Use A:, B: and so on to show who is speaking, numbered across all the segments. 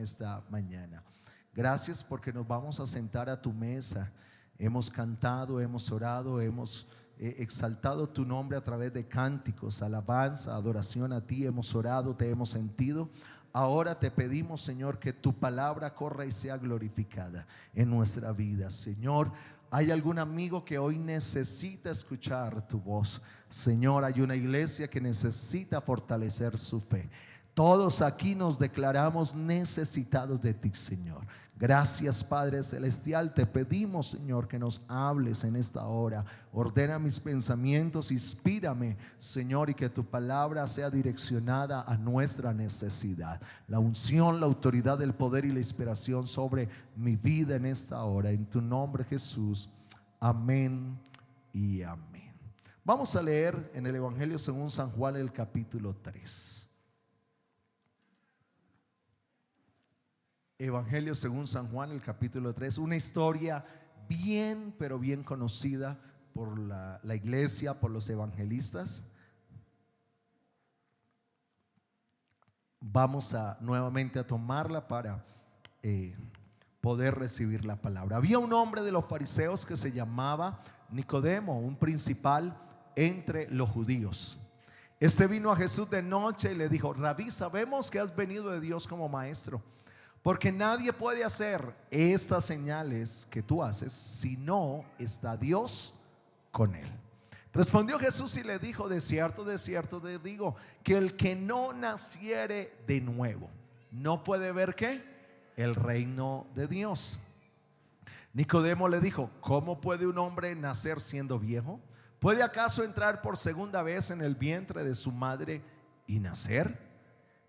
A: esta mañana. Gracias porque nos vamos a sentar a tu mesa. Hemos cantado, hemos orado, hemos exaltado tu nombre a través de cánticos, alabanza, adoración a ti. Hemos orado, te hemos sentido. Ahora te pedimos, Señor, que tu palabra corra y sea glorificada en nuestra vida. Señor, hay algún amigo que hoy necesita escuchar tu voz. Señor, hay una iglesia que necesita fortalecer su fe. Todos aquí nos declaramos necesitados de ti, Señor. Gracias, Padre Celestial. Te pedimos, Señor, que nos hables en esta hora. Ordena mis pensamientos, inspírame, Señor, y que tu palabra sea direccionada a nuestra necesidad. La unción, la autoridad, el poder y la inspiración sobre mi vida en esta hora. En tu nombre, Jesús. Amén y amén. Vamos a leer en el Evangelio según San Juan, el capítulo 3. Evangelio según San Juan, el capítulo 3, una historia bien, pero bien conocida por la iglesia, por los evangelistas. Vamos nuevamente a tomarla para poder recibir la palabra. Había un hombre de los fariseos que se llamaba Nicodemo, un principal entre los judíos. Este vino a Jesús de noche y le dijo: Rabí, sabemos que has venido de Dios como maestro, porque nadie puede hacer estas señales que tú haces si no está Dios con él. Respondió Jesús y le dijo: de cierto te digo, que el que no naciere de nuevo no puede ver ¿qué? El reino de Dios. Nicodemo le dijo: ¿cómo puede un hombre nacer siendo viejo? ¿Puede acaso entrar por segunda vez en el vientre de su madre y nacer?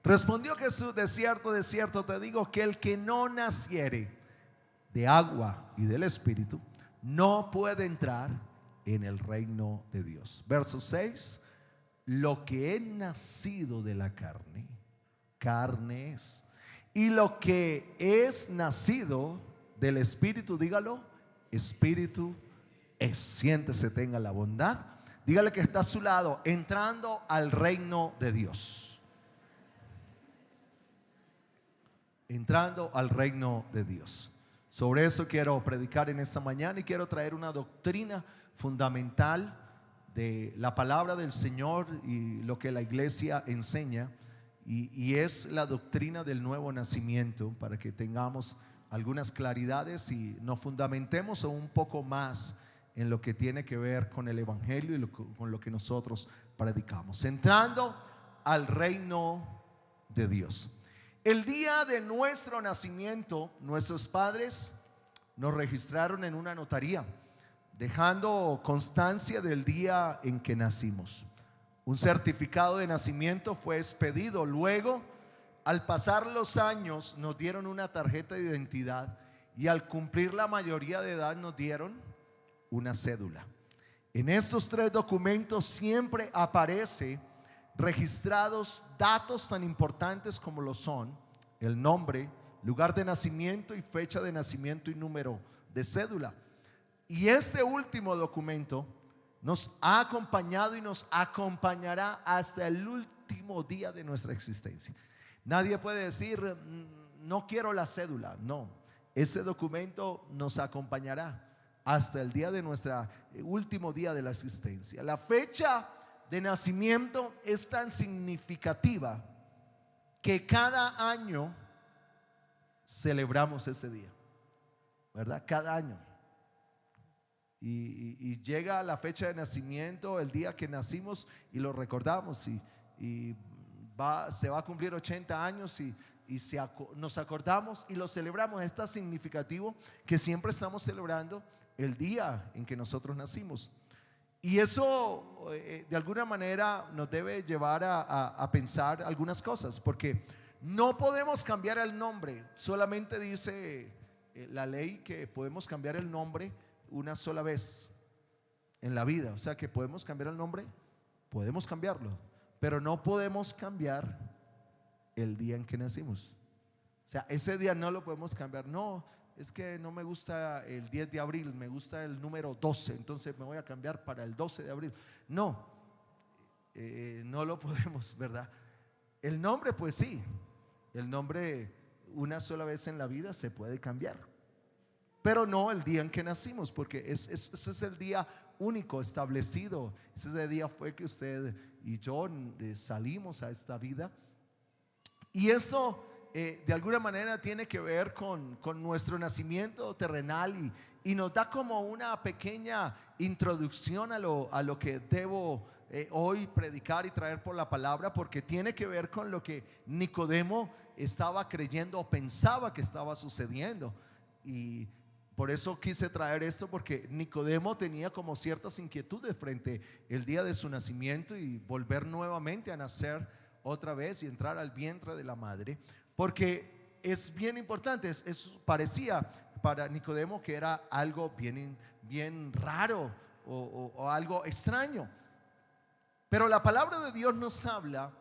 A: Respondió Jesús: de cierto te digo, que el que no naciere de agua y del Espíritu no puede entrar en el reino de Dios. Verso 6: lo que es nacido de la carne, carne es, y lo que es nacido del Espíritu, dígalo, Espíritu es. Siéntese, tenga la bondad, dígale que está a su lado: entrando al reino de Dios. Entrando al reino de Dios. Sobre eso quiero predicar en esta mañana y quiero traer una doctrina fundamental de la palabra del Señor y lo que la iglesia enseña, y es la doctrina del nuevo nacimiento, para que tengamos algunas claridades y nos fundamentemos un poco más en lo que tiene que ver con el evangelio y con lo que nosotros predicamos. Entrando al reino de Dios. El día de nuestro nacimiento, nuestros padres nos registraron en una notaría, dejando constancia del día en que nacimos. Un certificado de nacimiento fue expedido. Luego, al pasar los años, nos dieron una tarjeta de identidad, y al cumplir la mayoría de edad nos dieron una cédula. En estos tres documentos siempre aparece registrados datos tan importantes como lo son el nombre, lugar de nacimiento y fecha de nacimiento y número de cédula. Y este último documento nos ha acompañado y nos acompañará hasta el último día de nuestra existencia. Nadie puede decir: no quiero la cédula. No, ese documento nos acompañará hasta el día de nuestra último día de la existencia. La fecha de nacimiento es tan significativa que cada año celebramos ese día, ¿verdad? Cada año. Y llega la fecha de nacimiento, el día que nacimos, y lo recordamos, y se va a cumplir 80 años y nos acordamos y lo celebramos. Es tan significativo que siempre estamos celebrando el día en que nosotros nacimos. Y eso de alguna manera nos debe llevar a pensar algunas cosas, porque no podemos cambiar el nombre. Solamente dice la ley que podemos cambiar el nombre una sola vez en la vida. O sea que podemos cambiar el nombre, podemos cambiarlo, pero no podemos cambiar el día en que nacimos. O sea, ese día no lo podemos cambiar. No, es que no me gusta el 10 de abril, me gusta el número 12, entonces me voy a cambiar para el 12 de abril. No, no lo podemos, ¿verdad? El nombre, pues sí, el nombre una sola vez en la vida se puede cambiar, pero no el día en que nacimos, porque ese es el día único establecido. Ese día fue que usted y yo salimos a esta vida. Y esto de alguna manera tiene que ver con nuestro nacimiento terrenal, y nos da como una pequeña introducción a lo que debo hoy predicar y traer por la palabra, porque tiene que ver con lo que Nicodemo estaba creyendo o pensaba que estaba sucediendo. Y por eso quise traer esto, porque Nicodemo tenía como ciertas inquietudes frente el día de su nacimiento y volver nuevamente a nacer otra vez y entrar al vientre de la madre, porque es bien importante. Eso parecía para Nicodemo que era algo bien raro o algo extraño. Pero la palabra de Dios nos habla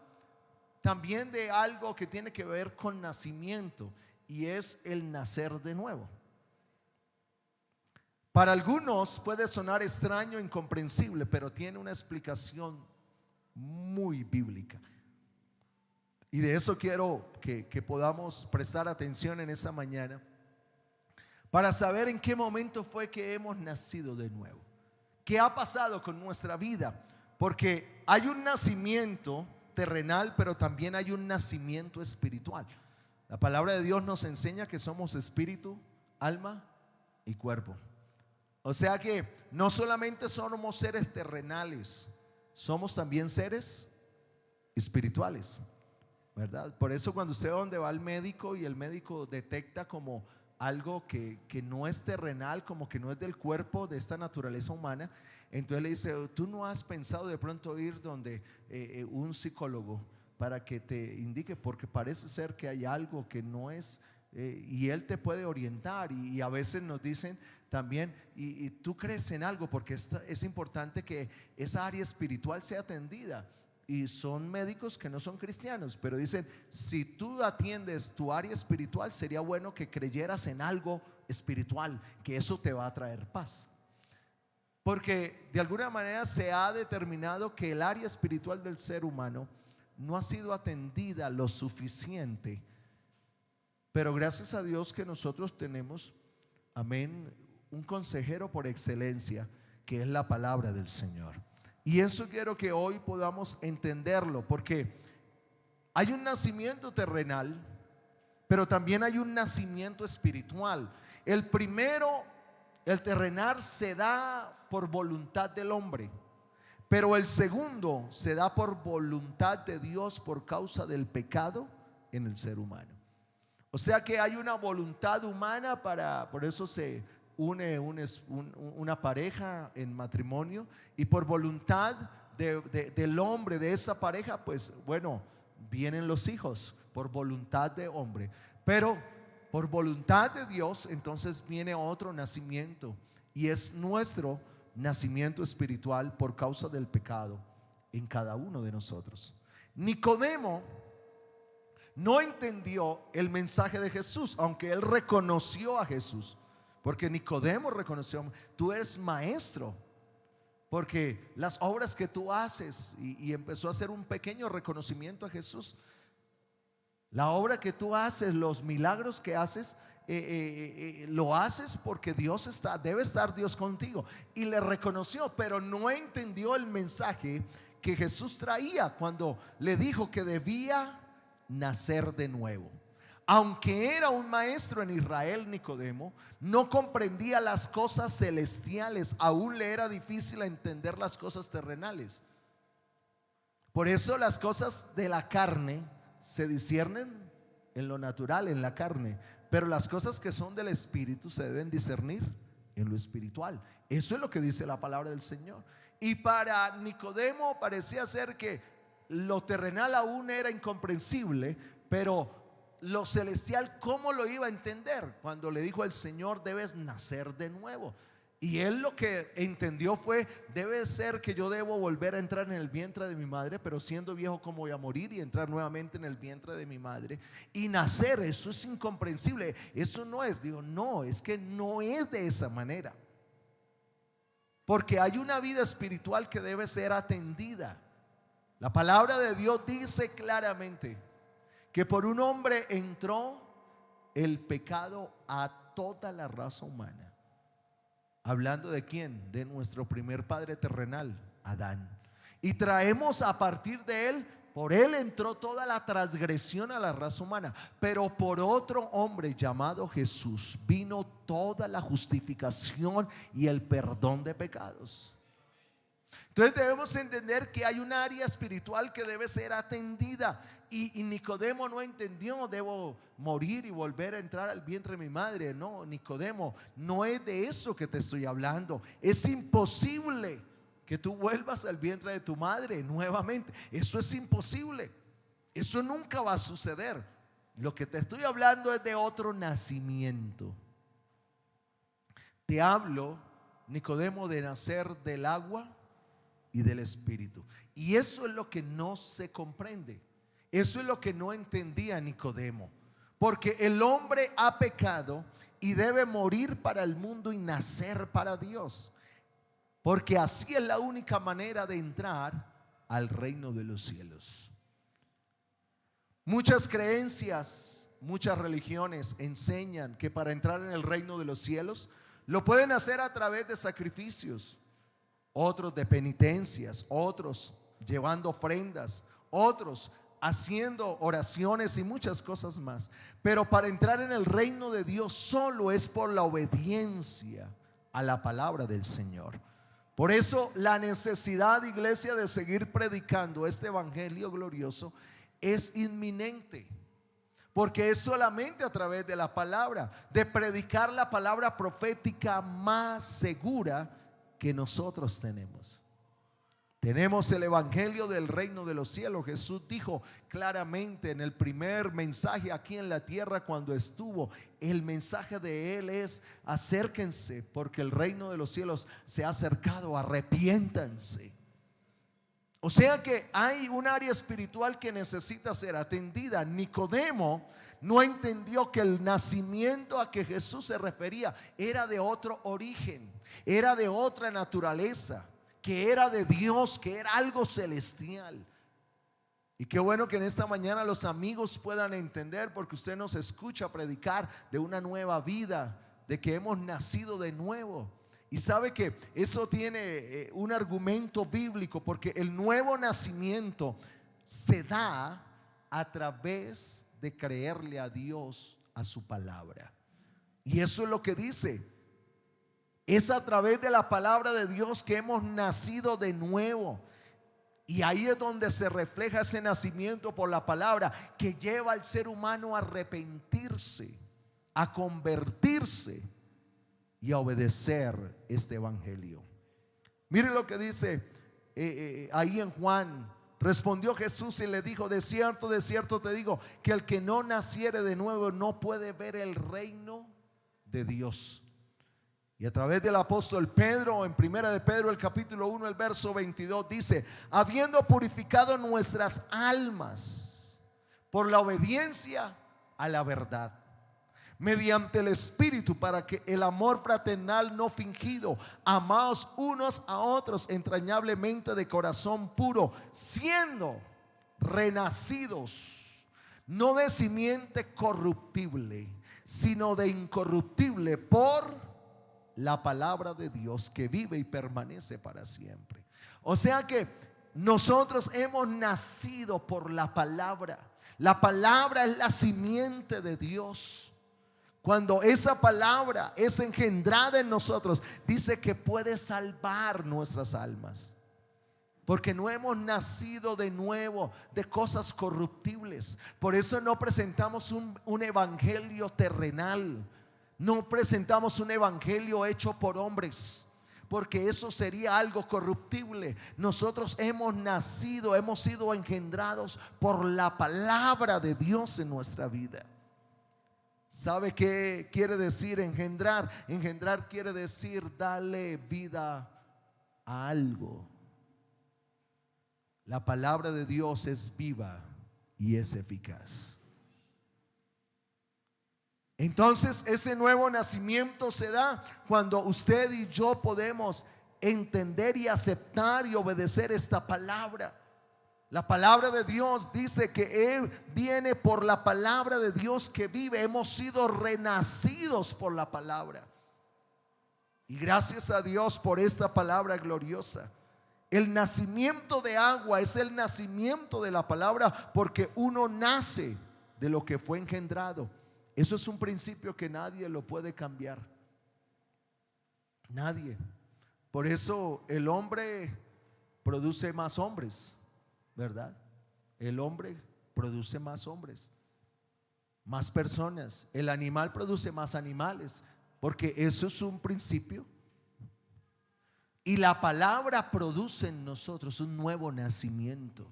A: también de algo que tiene que ver con nacimiento, y es el nacer de nuevo. Para algunos puede sonar extraño, incomprensible, pero tiene una explicación muy bíblica. Y de eso quiero que podamos prestar atención en esta mañana, para saber en qué momento fue que hemos nacido de nuevo, qué ha pasado con nuestra vida, porque hay un nacimiento terrenal, pero también hay un nacimiento espiritual. La palabra de Dios nos enseña que somos espíritu, alma y cuerpo. O sea que no solamente somos seres terrenales, somos también seres espirituales, ¿verdad? Por eso cuando usted va donde va al médico y el médico detecta como algo que no es terrenal, como que no es del cuerpo, de esta naturaleza humana, entonces le dice: tú no has pensado de pronto ir donde un psicólogo para que te indique, porque parece ser que hay algo que no es, y él te puede orientar. Y a veces nos dicen también: y tú crees en algo, porque es importante que esa área espiritual sea atendida. Y son médicos que no son cristianos, pero dicen: si tú atiendes tu área espiritual, sería bueno que creyeras en algo espiritual, que eso te va a traer paz. Porque de alguna manera se ha determinado que el área espiritual del ser humano no ha sido atendida lo suficiente. Pero gracias a Dios que nosotros tenemos, amén, un consejero por excelencia, que es la palabra del Señor. Y eso quiero que hoy podamos entenderlo, porque hay un nacimiento terrenal, pero también hay un nacimiento espiritual. El primero, el terrenal, se da por voluntad del hombre, pero el segundo se da por voluntad de Dios por causa del pecado en el ser humano. O sea que hay una voluntad humana por eso se une una pareja en matrimonio, y por voluntad del hombre, de esa pareja, pues bueno, vienen los hijos por voluntad de hombre. Pero por voluntad de Dios entonces viene otro nacimiento, y es nuestro nacimiento espiritual por causa del pecado en cada uno de nosotros. Nicodemo no entendió el mensaje de Jesús, aunque él reconoció a Jesús, porque Nicodemo reconoció: tú eres maestro, porque las obras que tú haces, y empezó a hacer un pequeño reconocimiento a Jesús. La obra que tú haces, los milagros que haces, lo haces porque Dios debe estar Dios contigo. Y le reconoció, pero no entendió el mensaje que Jesús traía cuando le dijo que debía nacer de nuevo. Aunque era un maestro en Israel, Nicodemo no comprendía las cosas celestiales, aún le era difícil entender las cosas terrenales. Por eso las cosas de la carne se disciernen en lo natural, en la carne, pero las cosas que son del espíritu se deben discernir en lo espiritual. Eso es lo que dice la palabra del Señor. Y para Nicodemo parecía ser que lo terrenal aún era incomprensible, pero lo celestial, ¿cómo lo iba a entender? Cuando le dijo el Señor: debes nacer de nuevo. Y él lo que entendió fue: debe ser que yo debo volver a entrar en el vientre de mi madre, pero siendo viejo, ¿cómo voy a morir? Y entrar nuevamente en el vientre de mi madre y nacer. Eso es incomprensible. Eso no es, digo, no, es que no es de esa manera, porque hay una vida espiritual que debe ser atendida. La palabra de Dios dice claramente que por un hombre entró el pecado a toda la raza humana. ¿Hablando de quién? De nuestro primer padre terrenal, Adán. Y traemos a partir de él, por él entró toda la transgresión a la raza humana, pero por otro hombre llamado Jesús vino toda la justificación y el perdón de pecados. Entonces debemos entender que hay un área espiritual que debe ser atendida. Y Nicodemo no entendió: debo morir y volver a entrar al vientre de mi madre. No, Nicodemo, no es de eso que te estoy hablando. Es imposible que tú vuelvas al vientre de tu madre nuevamente. Eso es imposible. Eso nunca va a suceder. Lo que te estoy hablando es de otro nacimiento. Te hablo, Nicodemo, de nacer del agua y del Espíritu. Y eso es lo que no se comprende. Eso es lo que no entendía Nicodemo. Porque el hombre ha pecado y debe morir para el mundo y nacer para Dios. Porque así es la única manera de entrar al reino de los cielos. Muchas creencias, muchas religiones enseñan que para entrar en el reino de los cielos lo pueden hacer a través de sacrificios, otros de penitencias, otros llevando ofrendas, otros haciendo oraciones y muchas cosas más. Pero para entrar en el reino de Dios solo es por la obediencia a la palabra del Señor. Por eso la necesidad, iglesia, de seguir predicando este evangelio glorioso es inminente. Porque es solamente a través de la palabra, de predicar la palabra profética más segura que nosotros tenemos. Tenemos el evangelio del reino de los cielos. Jesús dijo claramente en el primer mensaje aquí en la tierra cuando estuvo, el mensaje de él es: acérquense porque el reino de los cielos se ha acercado, arrepiéntanse. O sea que hay un área espiritual que necesita ser atendida. Nicodemo no entendió que el nacimiento a que Jesús se refería era de otro origen, era de otra naturaleza, que era de Dios, que era algo celestial. Y qué bueno que en esta mañana los amigos puedan entender, porque usted nos escucha predicar de una nueva vida, de que hemos nacido de nuevo. Y sabe que eso tiene un argumento bíblico, porque el nuevo nacimiento se da a través de creerle a Dios, a su palabra. Y eso es lo que dice. Es a través de la palabra de Dios que hemos nacido de nuevo. Y ahí es donde se refleja ese nacimiento por la palabra, que lleva al ser humano a arrepentirse, a convertirse y a obedecer este evangelio. Mire lo que dice ahí en Juan. Respondió Jesús y le dijo: de cierto te digo, que el que no naciere de nuevo no puede ver el reino de Dios. Y a través del apóstol Pedro, en primera de Pedro, el capítulo 1, el verso 22, dice: habiendo purificado nuestras almas por la obediencia a la verdad, mediante el Espíritu, para que el amor fraternal no fingido, amaos unos a otros entrañablemente de corazón puro, siendo renacidos, no de simiente corruptible, sino de incorruptible, por la palabra de Dios que vive y permanece para siempre. O sea que nosotros hemos nacido por la palabra. La palabra es la simiente de Dios. Cuando esa palabra es engendrada en nosotros, dice que puede salvar nuestras almas. Porque no hemos nacido de nuevo de cosas corruptibles. Por eso no presentamos un evangelio terrenal. No presentamos un evangelio hecho por hombres, porque eso sería algo corruptible. Nosotros hemos nacido, hemos sido engendrados por la palabra de Dios en nuestra vida. ¿Sabe qué quiere decir engendrar? Engendrar quiere decir darle vida a algo. La palabra de Dios es viva y es eficaz. Entonces ese nuevo nacimiento se da cuando usted y yo podemos entender y aceptar y obedecer esta palabra. La palabra de Dios dice que Él viene por la palabra de Dios que vive. Hemos sido renacidos por la palabra. Y gracias a Dios por esta palabra gloriosa. El nacimiento de agua es el nacimiento de la palabra, porque uno nace de lo que fue engendrado. Eso es un principio que nadie lo puede cambiar. Nadie. Por eso el hombre produce más hombres, ¿verdad? El hombre produce más hombres, más personas. El animal produce más animales, porque eso es un principio. Y la palabra produce en nosotros un nuevo nacimiento.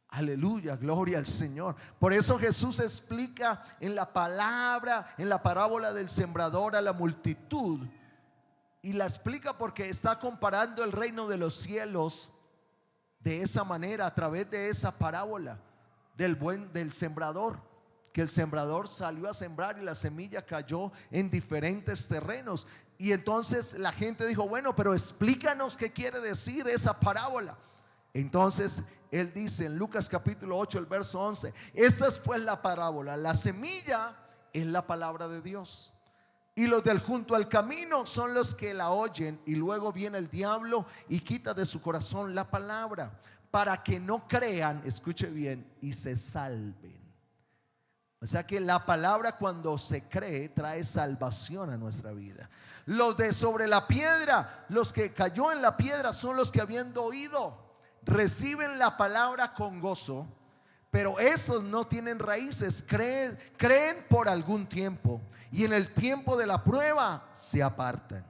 A: Aleluya, gloria al Señor. Por eso Jesús explica en la palabra, en la parábola del sembrador, a la multitud. Y la explica porque está comparando el reino de los cielos de esa manera, a través de esa parábola del sembrador. Que el sembrador salió a sembrar y la semilla cayó en diferentes terrenos. Y entonces la gente dijo: bueno, pero explícanos qué quiere decir esa parábola. Entonces él dice en Lucas capítulo 8, el verso 11: esta es pues la parábola. La semilla es la palabra de Dios, y los del junto al camino son los que la oyen, y luego viene el diablo y quita de su corazón la palabra, para que no crean, escuche bien, y se salven. O sea que la palabra, cuando se cree, trae salvación a nuestra vida. Los de sobre la piedra, los que cayó en la piedra, son los que, habiendo oído, reciben la palabra con gozo, pero esos no tienen raíces. Creen por algún tiempo, y en el tiempo de la prueba se apartan.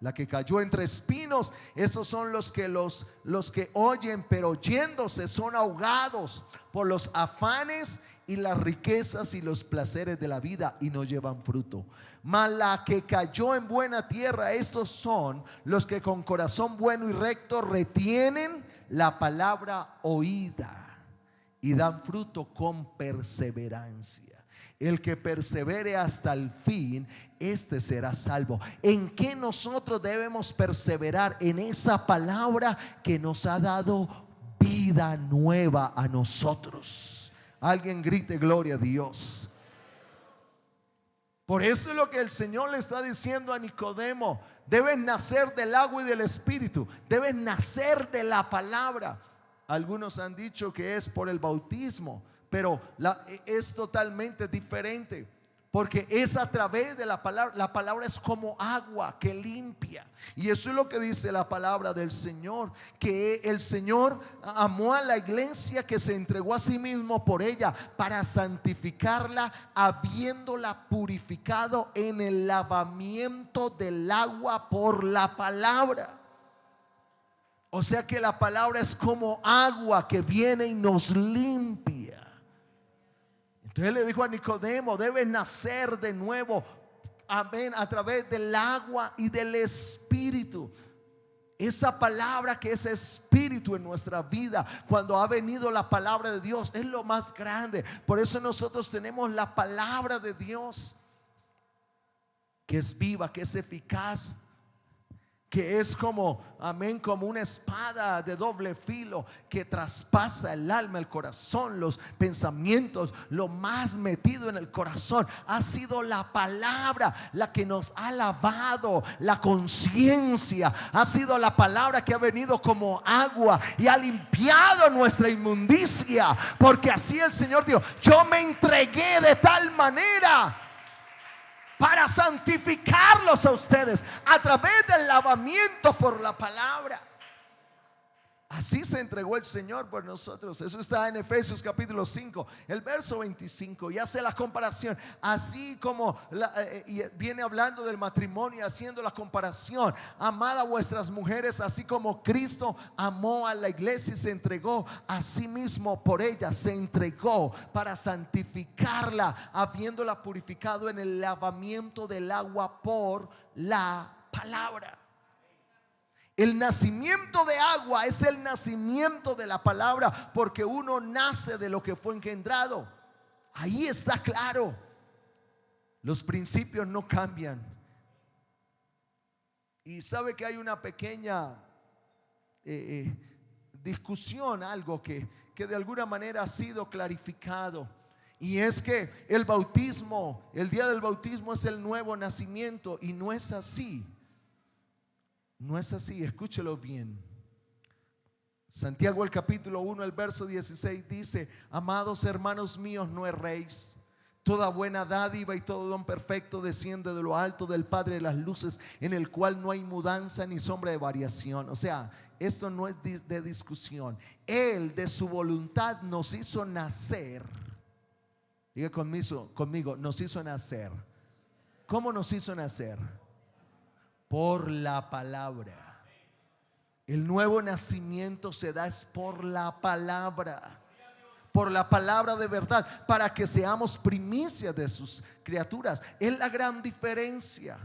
A: La que cayó entre espinos, esos son los que oyen, pero oyéndose son ahogados por los afanes y las riquezas y los placeres de la vida, y no llevan fruto. Mas la que cayó en buena tierra, estos son los que con corazón bueno y recto retienen la palabra oída y dan fruto con perseverancia. El que persevere hasta el fin, este será salvo. ¿En qué nosotros debemos perseverar? En esa palabra que nos ha dado vida nueva a nosotros. Alguien grite gloria a Dios. Por eso es lo que el Señor le está diciendo a Nicodemo: debes nacer del agua y del espíritu, debes nacer de la palabra. Algunos han dicho que es por el bautismo, pero es totalmente diferente, porque es a través de la palabra. La palabra es como agua que limpia, y eso es lo que dice la palabra del Señor, que el Señor amó a la iglesia, que se entregó a sí mismo por ella, para santificarla, habiéndola purificado en el lavamiento del agua por la palabra. O sea que la palabra es como agua que viene y nos limpia. Entonces le dijo a Nicodemo: debe nacer de nuevo, amén, a través del agua y del espíritu. Esa palabra que es espíritu en nuestra vida, cuando ha venido la palabra de Dios, es lo más grande. Por eso nosotros tenemos la palabra de Dios, que es viva, que es eficaz, que es como, amén, como una espada de doble filo, que traspasa el alma, el corazón, los pensamientos, lo más metido en el corazón. Ha sido la palabra la que nos ha lavado la conciencia. Ha sido la palabra que ha venido como agua y ha limpiado nuestra inmundicia, porque así el Señor dijo: yo me entregué de tal manera para santificarlos a ustedes a través del lavamiento por la palabra. Así se entregó el Señor por nosotros. Eso está en Efesios capítulo 5, el verso 25, y hace la comparación. Así como y viene hablando del matrimonio, haciendo la comparación: amad a vuestras mujeres, así como Cristo amó a la iglesia y se entregó a sí mismo por ella. Se entregó para santificarla, habiéndola purificado en el lavamiento del agua por la palabra. El nacimiento de agua es el nacimiento de la palabra, porque uno nace de lo que fue engendrado. Ahí está claro. Los principios no cambian. Y sabe que hay una pequeña discusión algo que de alguna manera ha sido clarificado. Y es que el bautismo, el día del bautismo es el nuevo nacimiento. Y no es así. No es así, escúchelo bien. Santiago el capítulo 1, el verso 16 dice: amados hermanos míos, no erréis. Toda buena dádiva y todo don perfecto desciende de lo alto del Padre de las luces, en el cual no hay mudanza ni sombra de variación. O sea, esto no es de discusión. Él de su voluntad nos hizo nacer. Diga conmigo, nos hizo nacer. ¿Cómo nos hizo nacer? Por la palabra. El nuevo nacimiento se da es por la palabra. Por la palabra de verdad, para que seamos primicias de sus criaturas. Es la gran diferencia.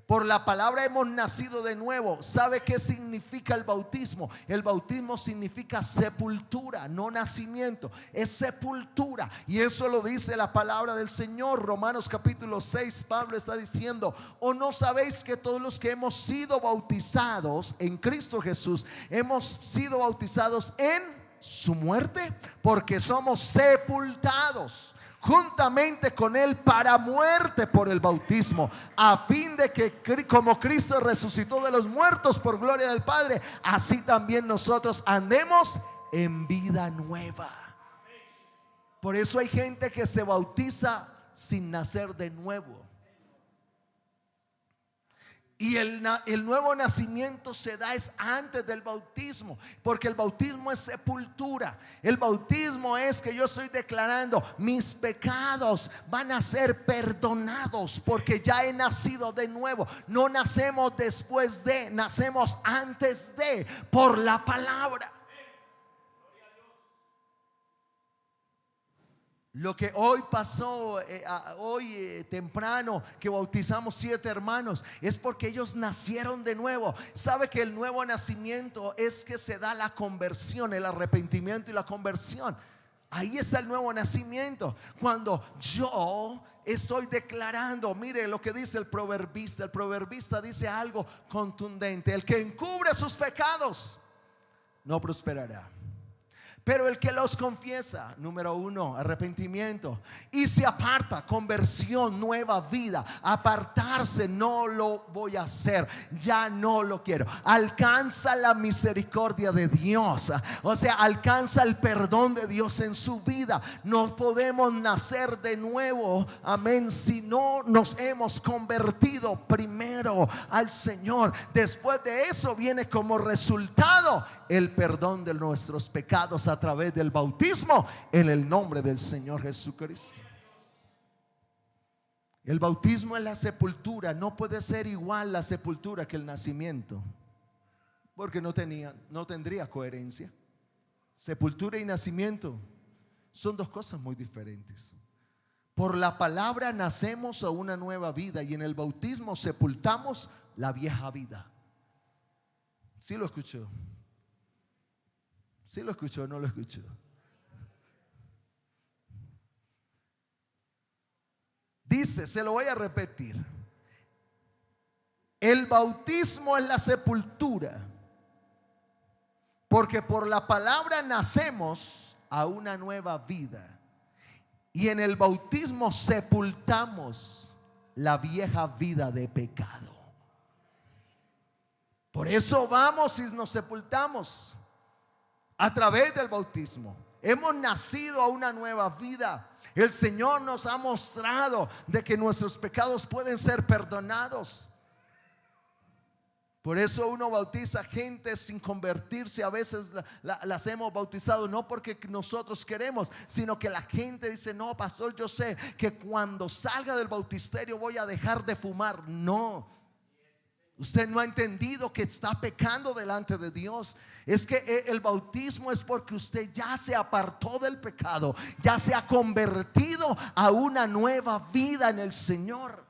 A: Por la palabra hemos nacido de nuevo. ¿Sabe qué significa el bautismo? El bautismo significa sepultura, no nacimiento, es sepultura. Y eso lo dice la palabra del Señor. Romanos capítulo 6, Pablo está diciendo: ¿o no sabéis que todos los que hemos sido bautizados en Cristo Jesús, hemos sido bautizados en su muerte? Porque somos sepultados juntamente con él para muerte por el bautismo, a fin de que como Cristo resucitó de los muertos por gloria del Padre, así también nosotros andemos en vida nueva. Por eso hay gente que se bautiza sin nacer de nuevo. Y el nuevo nacimiento se da es antes del bautismo, porque el bautismo es sepultura. El bautismo es que yo estoy declarando: mis pecados van a ser perdonados porque ya he nacido de nuevo. No nacemos después de, nacemos antes de, por la palabra. Lo que hoy pasó, hoy temprano, que bautizamos 7 hermanos, es porque ellos nacieron de nuevo. Sabe que el nuevo nacimiento es que se da la conversión, el arrepentimiento y la conversión. Ahí está el nuevo nacimiento. Cuando yo estoy declarando, mire lo que dice el proverbista. El proverbista dice algo contundente: el que encubre sus pecados no prosperará, pero el que los confiesa, número 1, arrepentimiento, y se aparta, conversión, nueva vida. Apartarse: no lo voy a hacer, ya no lo quiero. Alcanza la misericordia de Dios, o sea, alcanza el perdón de Dios en su vida. No podemos nacer de nuevo, amén, si no nos hemos convertido primero al Señor. Después de eso viene como resultado el perdón de nuestros pecados a través del bautismo en el nombre del Señor Jesucristo. El bautismo es la sepultura. No puede ser igual la sepultura que el nacimiento, porque no tendría coherencia. Sepultura y nacimiento son dos cosas muy diferentes. Por la palabra nacemos a una nueva vida, y en el bautismo sepultamos la vieja vida. ¿Sí lo escuchó? ¿Sí lo escuchó o no lo escuchó? Dice, se lo voy a repetir: el bautismo es la sepultura, porque por la palabra nacemos a una nueva vida, y en el bautismo sepultamos la vieja vida de pecado. Por eso vamos y nos sepultamos a través del bautismo. Hemos nacido a una nueva vida. El Señor nos ha mostrado de que nuestros pecados pueden ser perdonados. Por eso uno bautiza gente sin convertirse. A veces las hemos bautizado no porque nosotros queremos, sino que la gente dice: no, pastor, yo sé que cuando salga del bautisterio voy a dejar de fumar. No, usted no ha entendido que está pecando delante de Dios. Es que el bautismo es porque usted ya se apartó del pecado, ya se ha convertido a una nueva vida en el Señor.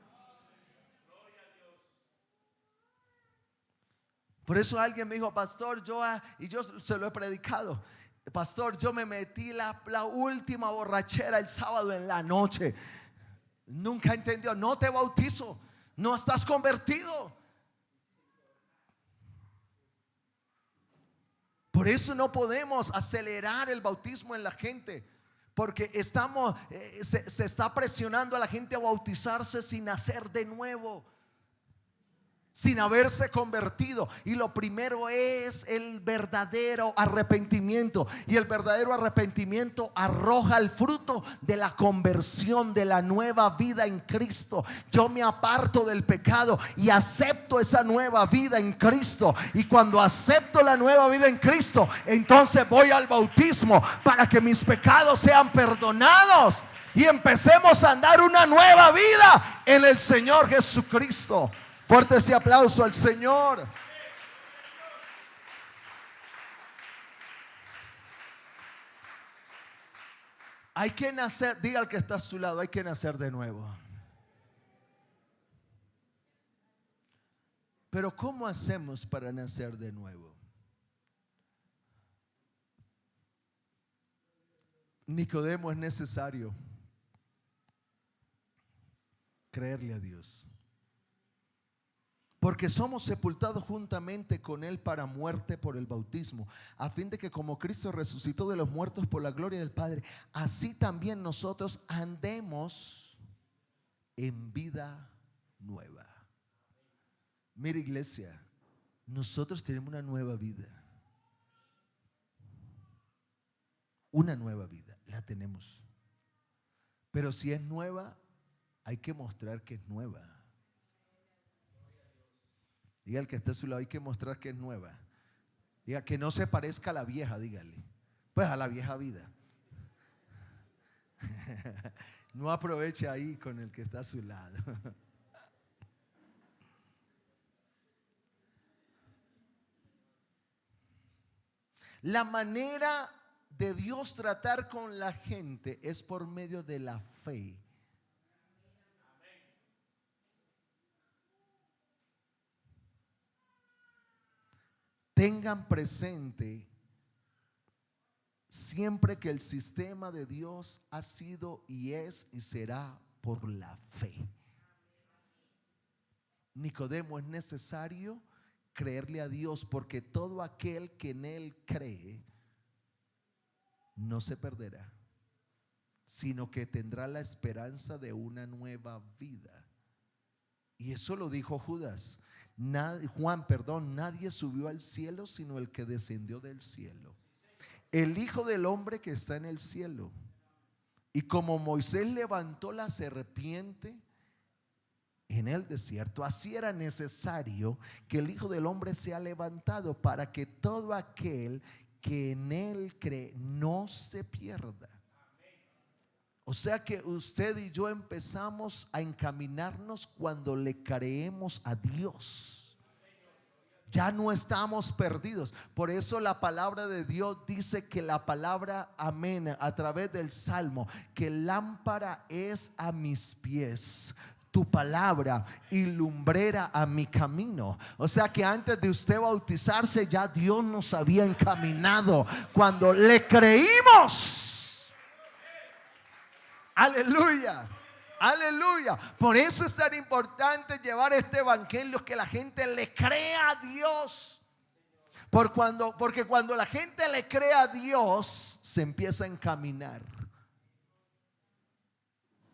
A: Por eso alguien me dijo: pastor, yo se lo he predicado, pastor, yo me metí la última borrachera el sábado en la noche. Nunca entendió. No te bautizo, no estás convertido. Por Por eso no podemos acelerar el bautismo en la gente, porque se está presionando a la gente a bautizarse sin nacer de nuevo, sin haberse convertido. Y lo primero es el verdadero arrepentimiento. Y el verdadero arrepentimiento arroja el fruto de la conversión, de la nueva vida en Cristo. Yo me aparto del pecado y acepto esa nueva vida en Cristo. Y cuando acepto la nueva vida en Cristo, entonces voy al bautismo para que mis pecados sean perdonados y empecemos a andar una nueva vida en el Señor Jesucristo. Fuerte ese aplauso al Señor. Hay que nacer, diga al que está a su lado, hay que nacer de nuevo. Pero ¿cómo hacemos para nacer de nuevo? Nicodemo, es necesario creerle a Dios, porque somos sepultados juntamente con Él para muerte por el bautismo, a fin de que como Cristo resucitó de los muertos por la gloria del Padre, así también nosotros andemos en vida nueva. Mira, iglesia, nosotros tenemos una nueva vida. Una nueva vida, la tenemos. Pero si es nueva, hay que mostrar que es nueva. Diga al que está a su lado, hay que mostrar que es nueva. Diga que no se parezca a la vieja, dígale. Pues a la vieja vida. No aproveche ahí con el que está a su lado. La manera de Dios tratar con la gente es por medio de la fe. Tengan presente siempre que el sistema de Dios ha sido y es y será por la fe. Nicodemo, es necesario creerle a Dios, porque todo aquel que en Él cree no se perderá, sino que tendrá la esperanza de una nueva vida. Y eso lo dijo Judas. Nadie subió al cielo sino el que descendió del cielo, el Hijo del Hombre que está en el cielo. Y como Moisés levantó la serpiente en el desierto, así era necesario que el Hijo del Hombre sea levantado, para que todo aquel que en Él cree no se pierda. O sea que usted y yo empezamos a encaminarnos cuando le creemos a Dios. Ya no estamos perdidos. Por eso la palabra de Dios dice que la palabra amén a través del Salmo, que lámpara es a mis pies tu palabra y lumbrera a mi camino. O sea que antes de usted bautizarse, ya Dios nos había encaminado cuando le creímos. Aleluya, aleluya. Por eso es tan importante llevar este evangelio, que la gente le crea a Dios. Porque cuando la gente le cree a Dios, se empieza a encaminar.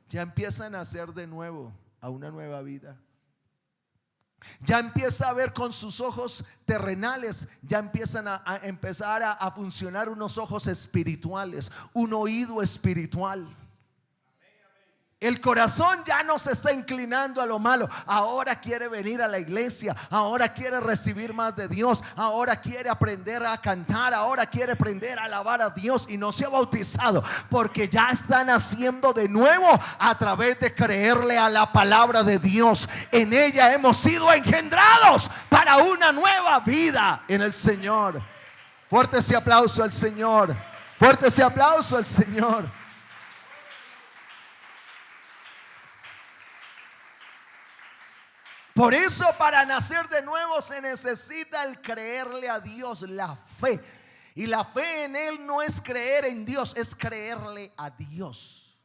A: Ya empiezan a nacer de nuevo a una nueva vida. Ya empieza a ver con sus ojos terrenales. Ya empiezan a empezar a funcionar unos ojos espirituales, un oído espiritual. El corazón ya no se está inclinando a lo malo. Ahora quiere venir a la iglesia. Ahora quiere recibir más de Dios. Ahora quiere aprender a cantar. Ahora quiere aprender a alabar a Dios. Y no se ha bautizado, porque ya está naciendo de nuevo a través de creerle a la palabra de Dios. En ella hemos sido engendrados para una nueva vida en el Señor. Fuerte ese aplauso al Señor. Fuerte ese aplauso al Señor. Por eso, para nacer de nuevo se necesita el creerle a Dios, la fe. Y la fe en Él no es creer en Dios, es creerle a Dios.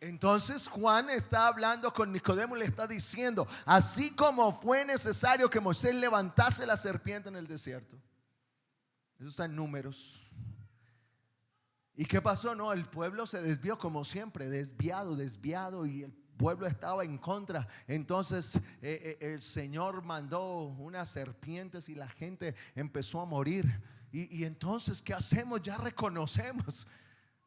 A: Entonces Juan está hablando con Nicodemo y le está diciendo: así como fue necesario que Moisés levantase la serpiente en el desierto, Eso está en Números. ¿Y qué pasó? No, el pueblo se desvió como siempre, desviado, y el pueblo estaba en contra. Entonces el Señor mandó unas serpientes y la gente empezó a morir. Y entonces, ¿qué hacemos? Ya reconocemos.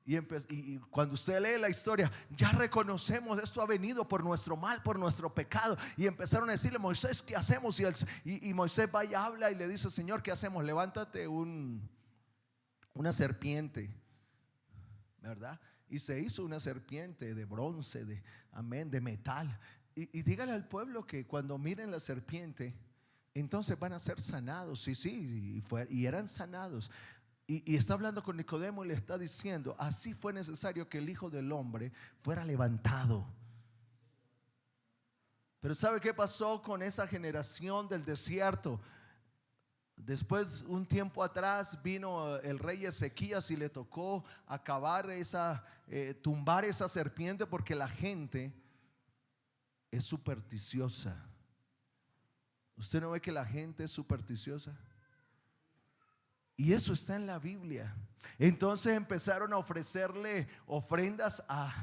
A: Y cuando usted lee la historia, ya reconocemos, esto ha venido por nuestro mal, por nuestro pecado. Y empezaron a decirle: Moisés, ¿qué hacemos? Y Moisés va y habla y le dice: Señor, ¿qué hacemos? Levántate una serpiente, ¿verdad? Y se hizo una serpiente de bronce, de metal. Y dígale al pueblo que cuando miren la serpiente, entonces van a ser sanados. Y eran sanados. Y está hablando con Nicodemo y le está diciendo: así fue necesario que el Hijo del Hombre fuera levantado. Pero ¿sabe qué pasó con esa generación del desierto? Después, un tiempo atrás, vino el rey Ezequías y le tocó tumbar esa serpiente, porque la gente es supersticiosa. ¿Usted no ve que la gente es supersticiosa? Y eso está en la Biblia. Entonces empezaron a ofrecerle ofrendas ¿a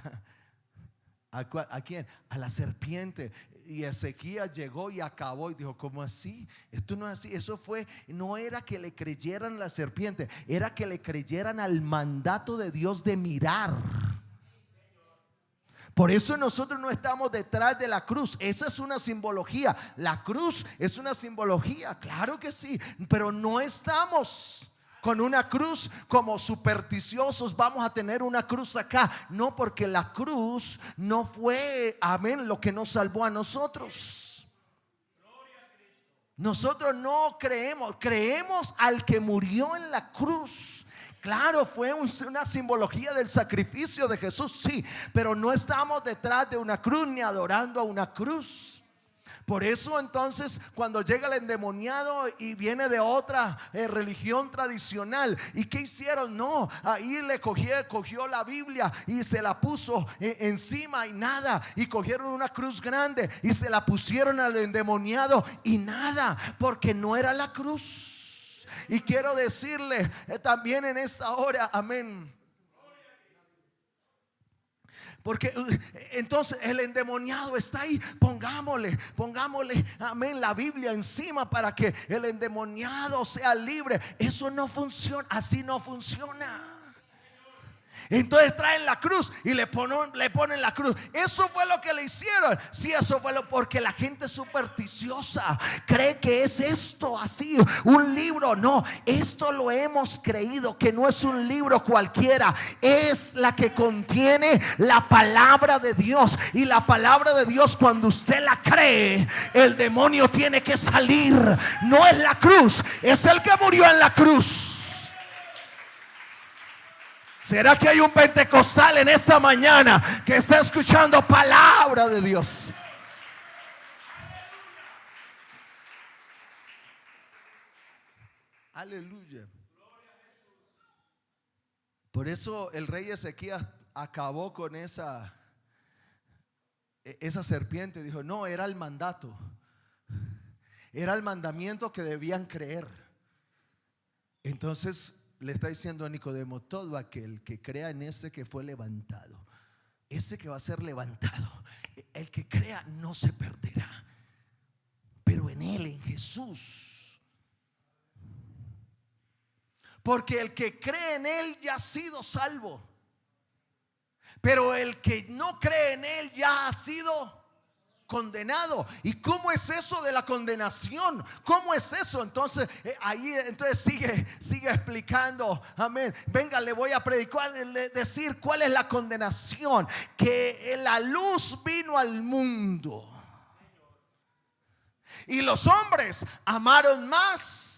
A: quién? A la serpiente. Y Ezequías llegó y acabó y dijo: ¿cómo así? Esto no es así. No era que le creyeran a la serpiente, era que le creyeran al mandato de Dios de mirar. Por eso nosotros no estamos detrás de la cruz. Esa es una simbología. La cruz es una simbología, claro que sí, pero no estamos con una cruz como supersticiosos. Vamos a tener una cruz acá. No, porque la cruz no fue, amén, lo que nos salvó a nosotros. Nosotros no creemos al que murió en la cruz. Claro, fue una simbología del sacrificio de Jesús, sí, pero no estamos detrás de una cruz ni adorando a una cruz. Por eso entonces, cuando llega el endemoniado y viene de otra religión tradicional, ¿y qué hicieron? No, ahí le cogió la Biblia y se la puso encima y nada. Y cogieron una cruz grande y se la pusieron al endemoniado y nada, porque no era la cruz. Y quiero decirle también en esta hora, amén, porque entonces el endemoniado está ahí. Pongámosle, amén, la Biblia encima para que el endemoniado sea libre. Eso no funciona, así no funciona. Entonces traen la cruz y le ponen la cruz. Eso fue lo que le hicieron. Sí, eso fue porque la gente supersticiosa cree que es esto así, un libro. No, esto lo hemos creído que no es un libro cualquiera. Es la que contiene la palabra de Dios. Y la palabra de Dios, cuando usted la cree, el demonio tiene que salir. No es la cruz, es el que murió en la cruz. ¿Será que hay un pentecostal en esta mañana que está escuchando palabra de Dios? Aleluya. Por eso el rey Ezequías acabó con esa serpiente. Dijo: no, era el mandato, era el mandamiento que debían creer. Entonces le está diciendo a Nicodemo: todo aquel que crea en ese que fue levantado, ese que va a ser levantado, el que crea no se perderá, pero en él, en Jesús. Porque el que cree en él ya ha sido salvo, pero el que no cree en él ya ha sido condenado. ¿Y cómo es eso de la condenación? ¿Cómo es eso? Entonces sigue explicando, amén. Venga, le voy a predicar, decir cuál es la condenación. Que la luz vino al mundo y los hombres amaron más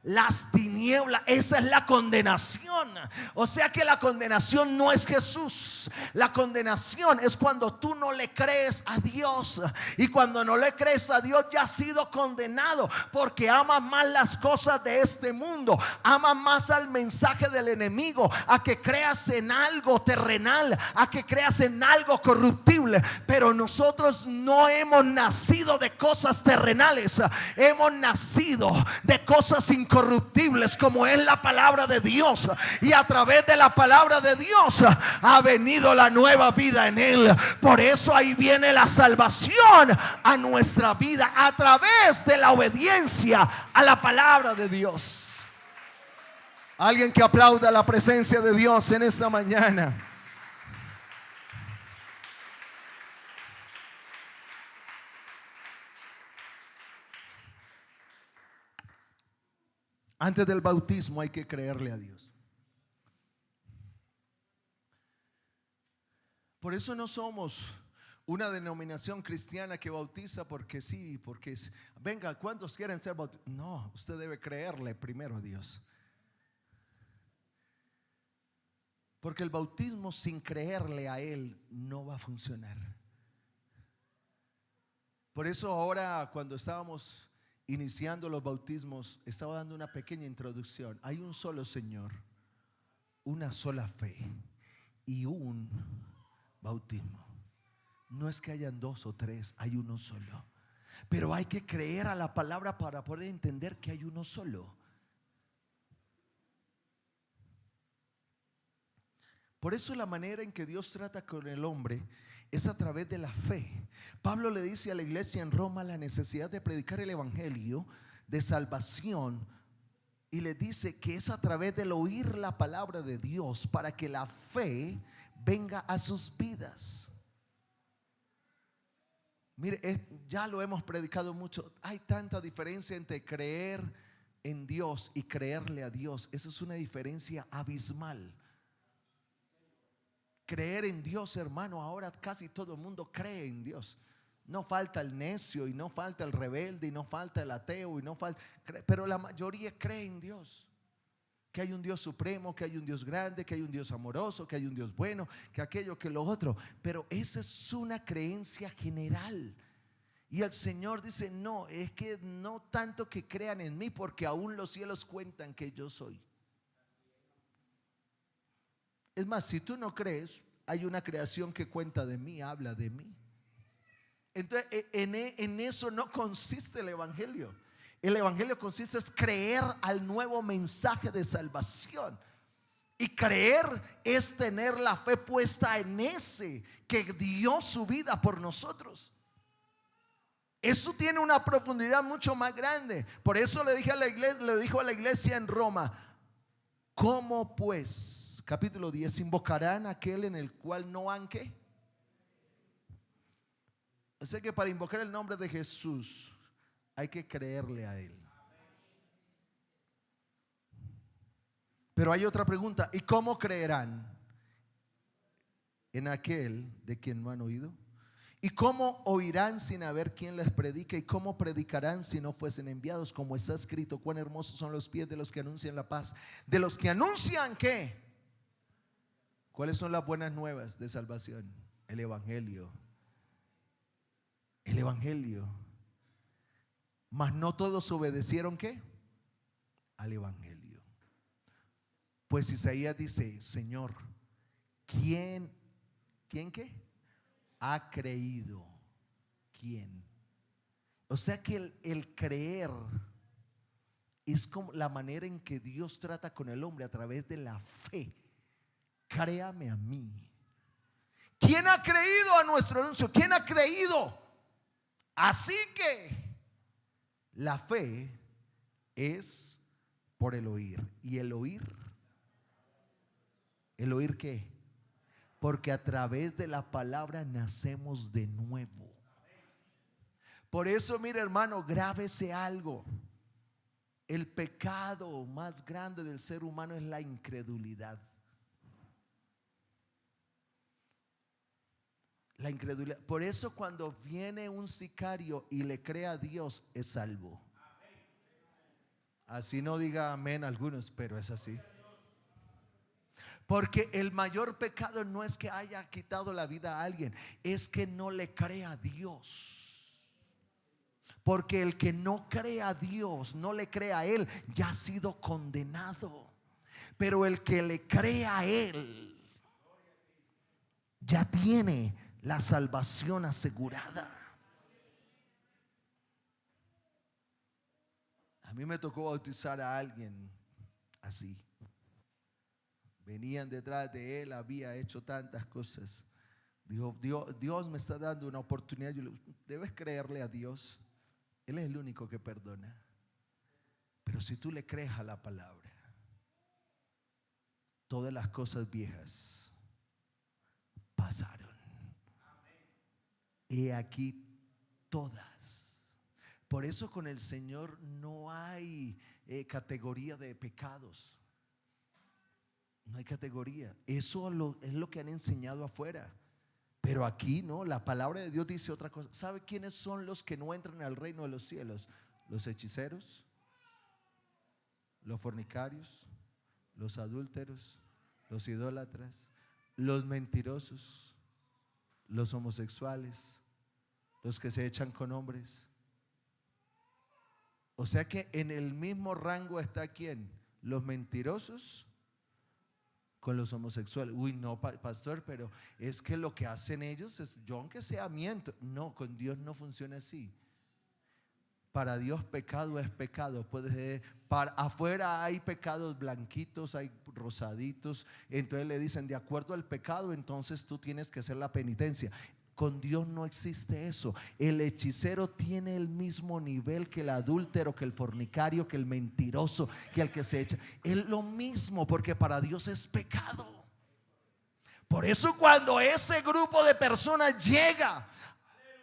A: las tinieblas. Esa es la condenación. O sea que la condenación no es Jesús. La condenación es cuando tú no le crees a Dios. Y cuando no le crees a Dios, ya has sido condenado, porque amas más las cosas de este mundo, amas más al mensaje del enemigo, a que creas en algo terrenal, a que creas en algo corruptible. Pero nosotros no hemos nacido de cosas terrenales, hemos nacido de cosas incorruptibles. incorruptibles como es la palabra de Dios. Y a través de la palabra de Dios ha venido la nueva vida en él. Por eso ahí viene la salvación a nuestra vida, a través de la obediencia a la palabra de Dios. Alguien que aplauda la presencia de Dios en esta mañana. Antes del bautismo hay que creerle a Dios. Por eso no somos una denominación cristiana que bautiza porque sí, porque venga, ¿cuántos quieren ser bautizados? No, usted debe creerle primero a Dios. Porque el bautismo sin creerle a Él no va a funcionar. Por eso ahora, cuando estábamos iniciando los bautismos, estaba dando una pequeña introducción. Hay un solo Señor, una sola fe y un bautismo. No es que hayan dos o tres, hay uno solo. Pero hay que creer a la palabra para poder entender que hay uno solo. Por eso la manera en que Dios trata con el hombre es a través de la fe. Pablo le dice a la iglesia en Roma la necesidad de predicar el evangelio de salvación, y le dice que es a través del oír la palabra de Dios para que la fe venga a sus vidas. Mire, ya lo hemos predicado mucho. Hay tanta diferencia entre creer en Dios y creerle a Dios. Esa es una diferencia abismal. Creer en Dios, hermano, ahora casi todo el mundo cree en Dios. No falta el necio y no falta el rebelde y no falta el ateo y no falta, pero la mayoría cree en Dios. Que hay un Dios supremo, que hay un Dios grande, que hay un Dios amoroso, que hay un Dios bueno, que aquello, que lo otro. Pero esa es una creencia general. Y el Señor dice: no, es que no tanto que crean en mí, porque aún los cielos cuentan que yo soy. Es más, si tú no crees, hay una creación que cuenta de mí, habla de mí. Entonces, en eso no consiste el evangelio. El evangelio consiste en creer al nuevo mensaje de salvación. Y creer es tener la fe puesta en ese que dio su vida por nosotros. Eso tiene una profundidad mucho más grande. Por eso le dijo a la iglesia en Roma: ¿cómo pues, capítulo 10, invocarán a aquel en el cual no han qué? O sea que para invocar el nombre de Jesús hay que creerle a Él. Pero hay otra pregunta: ¿y cómo creerán en aquel de quien no han oído? ¿Y cómo oirán sin haber quien les predique? ¿Y cómo predicarán si no fuesen enviados? Como está escrito: cuán hermosos son los pies de los que anuncian la paz. De los que anuncian ¿qué? ¿Cuáles son las buenas nuevas de salvación? El evangelio. El evangelio. Mas no todos obedecieron ¿qué? Al evangelio. Pues Isaías dice: Señor, ¿quién qué? Ha creído. ¿Quién? O sea que el creer es como la manera en que Dios trata con el hombre, a través de la fe. Créame a mí. ¿Quién ha creído a nuestro anuncio? ¿Quién ha creído? Así que la fe es por el oír. ¿Y el oír? ¿El oír qué? Porque a través de la palabra nacemos de nuevo. Por eso, mire, hermano, grábese algo. El pecado más grande del ser humano es la incredulidad. La incredulidad. Por eso cuando viene un sicario y le cree a Dios, es salvo. Así no diga amén algunos, pero es así. Porque el mayor pecado no es que haya quitado la vida a alguien, es que no le cree a Dios. Porque el que no cree a Dios, no le cree a Él, ya ha sido condenado. Pero el que le cree a Él, ya tiene la salvación asegurada. A mí me tocó bautizar a alguien así. Venían detrás de él, había hecho tantas cosas. Dijo, Dios me está dando una oportunidad. Yo le digo, debes creerle a Dios. Él es el único que perdona. Pero si tú le crees a la palabra, todas las cosas viejas pasaron. He aquí todas. Por eso con el Señor no hay categoría de pecados. No hay categoría. Eso es lo que han enseñado afuera. Pero aquí no, la palabra de Dios dice otra cosa. ¿Sabe quiénes son los que no entran al reino de los cielos? Los hechiceros, los fornicarios, los adúlteros, los idólatras, los mentirosos, los homosexuales, los que se echan con hombres. O sea que en el mismo rango está ¿quién? Los mentirosos con los homosexuales. Uy, no, pastor, pero es que lo que hacen ellos es, yo aunque sea miento. No, con Dios no funciona así. Para Dios pecado es pecado. Afuera hay pecados blanquitos, hay rosaditos. Entonces le dicen, de acuerdo al pecado, entonces tú tienes que hacer la penitencia. Con Dios no existe eso. El hechicero tiene el mismo nivel que el adúltero, que el fornicario, que el mentiroso, que el que se echa. Es lo mismo, porque para Dios es pecado. Por eso cuando ese grupo de personas llega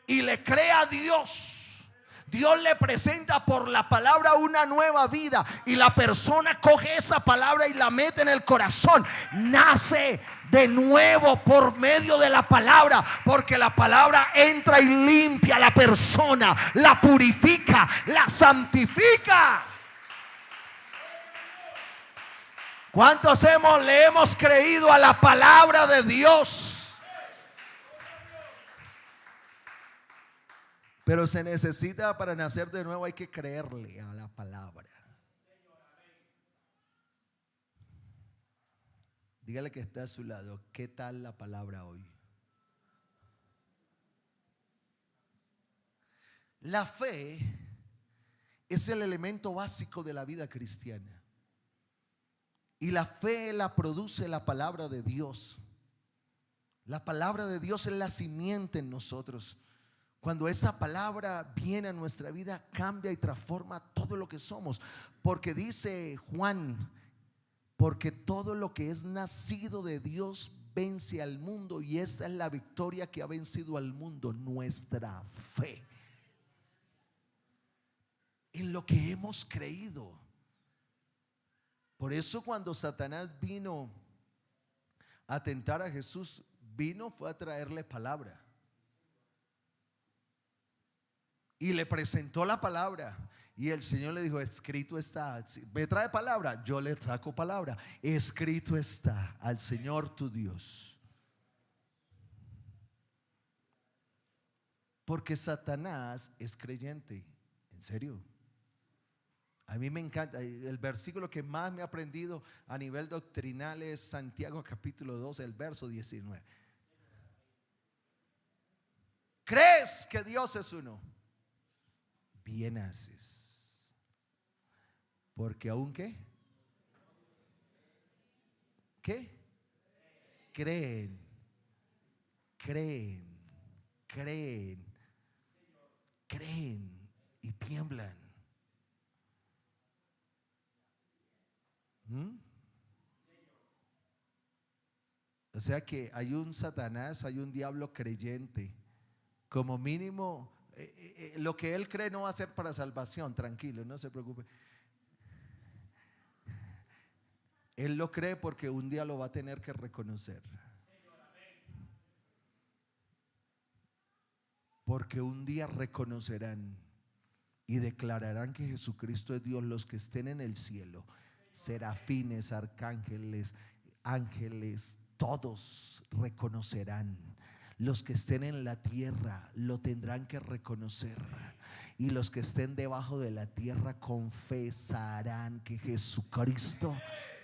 A: y le cree a Dios, Dios le presenta por la palabra una nueva vida, y la persona coge esa palabra y la mete en el corazón. Nace de nuevo por medio de la palabra, porque la palabra entra y limpia a la persona, la purifica, la santifica. ¿Cuántos le hemos creído a la palabra de Dios? Pero se necesita, para nacer de nuevo hay que creerle a la palabra. Dígale que está a su lado, ¿qué tal la palabra hoy? La fe es el elemento básico de la vida cristiana. Y la fe la produce la palabra de Dios. La palabra de Dios es la simiente en nosotros. Cuando esa palabra viene a nuestra vida, cambia y transforma todo lo que somos. Porque dice Juan, porque todo lo que es nacido de Dios vence al mundo, y esa es la victoria que ha vencido al mundo, nuestra fe en lo que hemos creído. Por eso cuando Satanás vino a tentar a Jesús, fue a traerle palabra. Y le presentó la palabra. Y el Señor le dijo, escrito está. Me trae palabra, yo le saco palabra. Escrito está, al Señor tu Dios. Porque Satanás es creyente. En serio. A mí me encanta. El versículo que más me ha aprendido a nivel doctrinal es Santiago capítulo 2, el verso 19. ¿Crees que Dios es uno? Bien haces. Porque aún ¿qué? Creen y tiemblan. O sea que hay un Satanás, hay un diablo creyente. Como mínimo, lo que él cree no va a ser para salvación. Tranquilo, no se preocupe. Él lo cree porque un día lo va a tener que reconocer. Porque un día reconocerán y declararán que Jesucristo es Dios. Los que estén en el cielo, serafines, arcángeles, ángeles, todos reconocerán. Los que estén en la tierra lo tendrán que reconocer, y los que estén debajo de la tierra confesarán que Jesucristo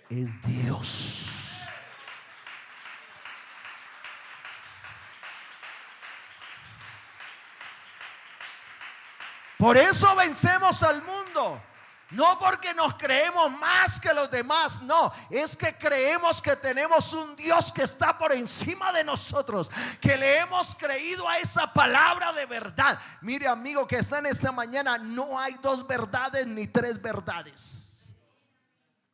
A: es Dios. Por eso vencemos al mundo, No porque nos creemos más que los demás, no, es que creemos que tenemos un Dios que está por encima de nosotros, que le hemos creído a esa palabra de verdad. Mire, amigo que está en esta mañana, no hay dos verdades ni tres verdades.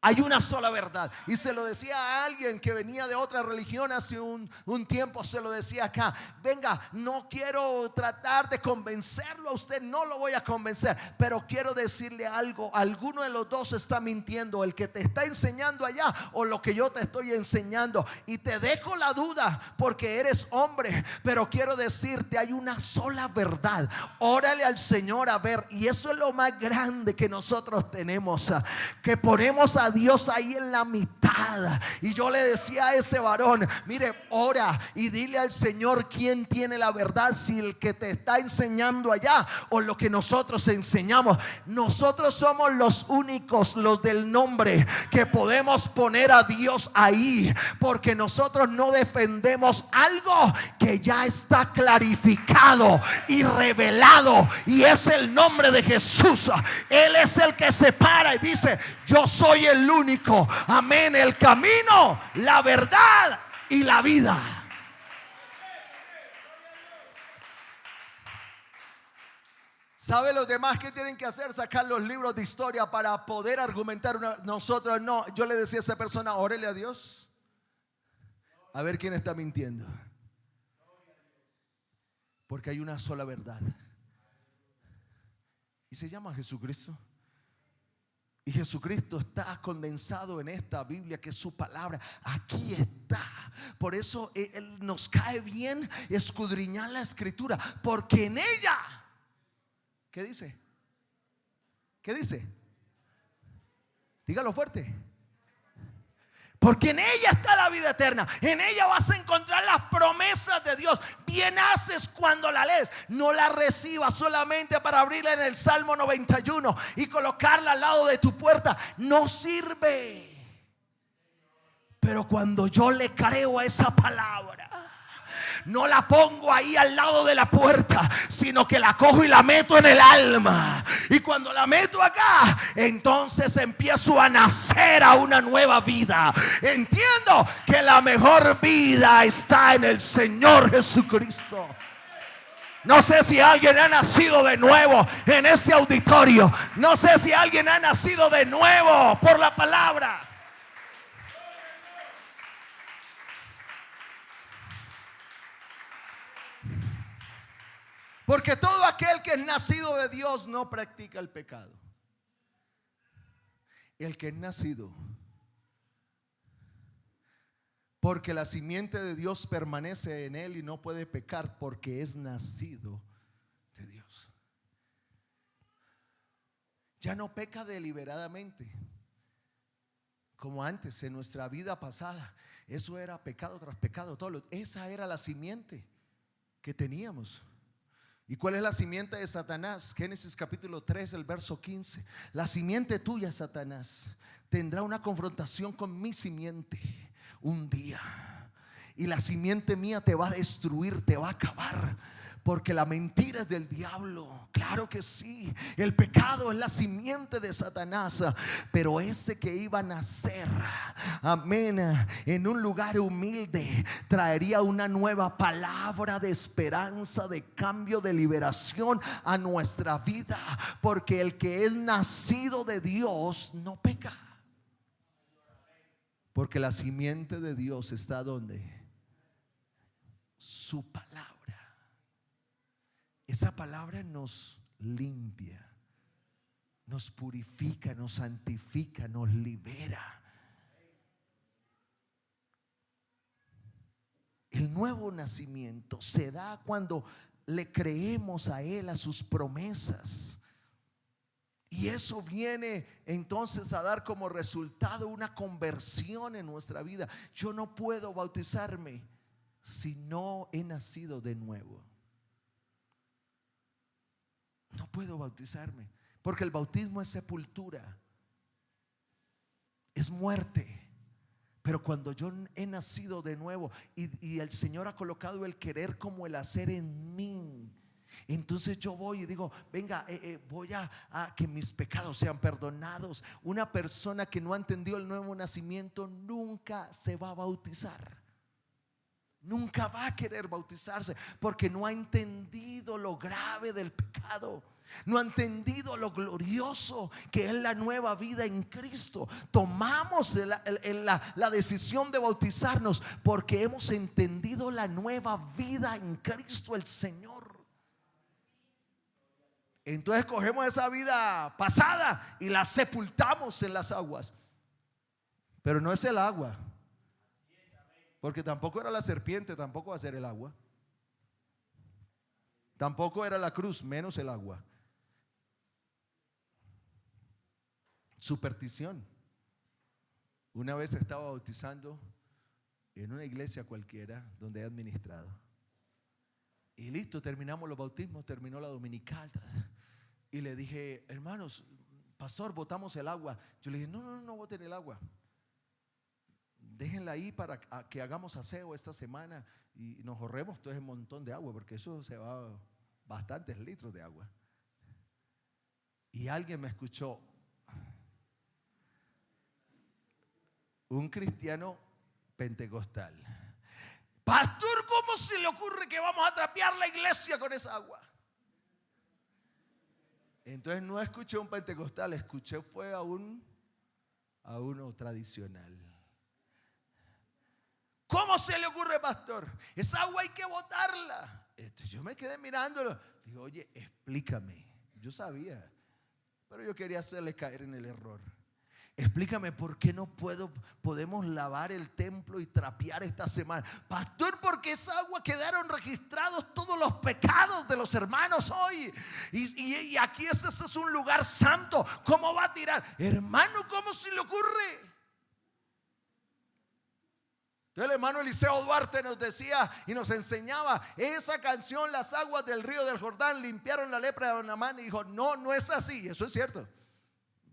A: Hay una sola verdad. Y se lo decía a alguien que venía de otra religión hace un tiempo. Se lo decía acá: venga, no quiero tratar de convencerlo a usted, no lo voy a convencer, pero quiero decirle algo. Alguno de los dos está mintiendo: el que te está enseñando allá o lo que yo te estoy enseñando. Y te dejo la duda porque eres hombre, pero quiero decirte, hay una sola verdad. Órale al Señor a ver. Y eso es lo más grande que nosotros tenemos, que ponemos a Dios ahí en la mitad. Y yo le decía a ese varón: mire, ora y dile al Señor quién tiene la verdad, si el que te está enseñando allá o lo que nosotros enseñamos. Nosotros somos los únicos, los del nombre, que podemos poner a Dios ahí, porque nosotros no defendemos algo que ya está clarificado y revelado, y es el nombre de Jesús. Él es el que se para y dice: yo soy el único, amén, el camino, la verdad y la vida. ¿Sabe los demás qué tienen que hacer? Sacar los libros de historia para poder argumentar. Nosotros no. Yo le decía a esa persona: órele a Dios a ver quién está mintiendo, porque hay una sola verdad y se llama Jesucristo. Y Jesucristo está condensado en esta Biblia, que es su palabra. Aquí está. Por eso nos cae bien escudriñar la Escritura, porque en ella, ¿qué dice? ¿Qué dice? Dígalo fuerte. Porque en ella está la vida eterna. En ella vas a encontrar las promesas de Dios. Bien haces cuando la lees. No la recibas solamente para abrirla en el Salmo 91 y colocarla al lado de tu puerta. No sirve. Pero cuando yo le creo a esa palabra, no la pongo ahí al lado de la puerta, sino que la cojo y la meto en el alma. Y cuando la meto acá, entonces empiezo a nacer a una nueva vida. Entiendo que la mejor vida está en el Señor Jesucristo. No sé si alguien ha nacido de nuevo en este auditorio. No sé si alguien ha nacido de nuevo por la palabra. Porque todo aquel que es nacido de Dios no practica el pecado. El que es nacido, porque la simiente de Dios permanece en él y no puede pecar, porque es nacido de Dios. Ya no peca deliberadamente como antes en nuestra vida pasada. Eso era pecado tras pecado. Esa era la simiente que teníamos. ¿Y cuál es la simiente de Satanás? Génesis capítulo 3, el verso 15. La simiente tuya, Satanás, tendrá una confrontación con mi simiente un día, y la simiente mía te va a destruir, te va a acabar. Porque la mentira es del diablo. Claro que sí. El pecado es la simiente de Satanás. Pero ese que iba a nacer, amén, en un lugar humilde, traería una nueva palabra de esperanza, de cambio, de liberación a nuestra vida. Porque el que es nacido de Dios no peca. Porque la simiente de Dios está donde? Su palabra. Esa palabra nos limpia, nos purifica, nos santifica, nos libera. El nuevo nacimiento se da cuando le creemos a Él, a sus promesas. Y eso viene entonces a dar como resultado una conversión en nuestra vida. Yo no puedo bautizarme si no he nacido de nuevo. No puedo bautizarme, porque el bautismo es sepultura, es muerte. Pero cuando yo he nacido de nuevo y el Señor ha colocado el querer como el hacer en mí, Entonces yo voy y digo, venga, voy a que mis pecados sean perdonados. Una persona que no ha entendido el nuevo nacimiento nunca se va a bautizar. Nunca va a querer bautizarse porque no ha entendido lo grave del pecado. No ha entendido lo glorioso que es la nueva vida en Cristo. Tomamos la decisión de bautizarnos porque hemos entendido la nueva vida en Cristo el Señor. Entonces cogemos esa vida pasada y la sepultamos en las aguas. Pero no es el agua, porque tampoco era la serpiente, tampoco va a ser el agua. Tampoco era la cruz, menos el agua. Superstición. Una vez estaba bautizando en una iglesia cualquiera donde he administrado. Y listo, terminamos los bautismos, terminó la dominical. Y le dije, hermanos, pastor, botamos el agua. Yo le dije, no boten el agua. Déjenla ahí para que hagamos aseo esta semana y nos ahorremos todo ese montón de agua, porque eso se va bastantes litros de agua. Y alguien me escuchó, un cristiano pentecostal: pastor, ¿cómo se le ocurre que vamos a trapear la iglesia con esa agua? Entonces no escuché a un pentecostal, escuché fue a uno tradicional. ¿Cómo se le ocurre, pastor? Esa agua hay que botarla. Yo me quedé mirándolo. Digo, oye, explícame. Yo sabía, pero yo quería hacerle caer en el error. Explícame por qué no podemos lavar el templo y trapear esta semana. Pastor, porque esa agua quedaron registrados todos los pecados de los hermanos hoy. Y aquí ese es un lugar santo. ¿Cómo va a tirar? Hermano, ¿cómo se le ocurre? Entonces el hermano Eliseo Duarte nos decía y nos enseñaba esa canción, las aguas del río del Jordán limpiaron la lepra de Naamán, y dijo, no es así. Eso es cierto,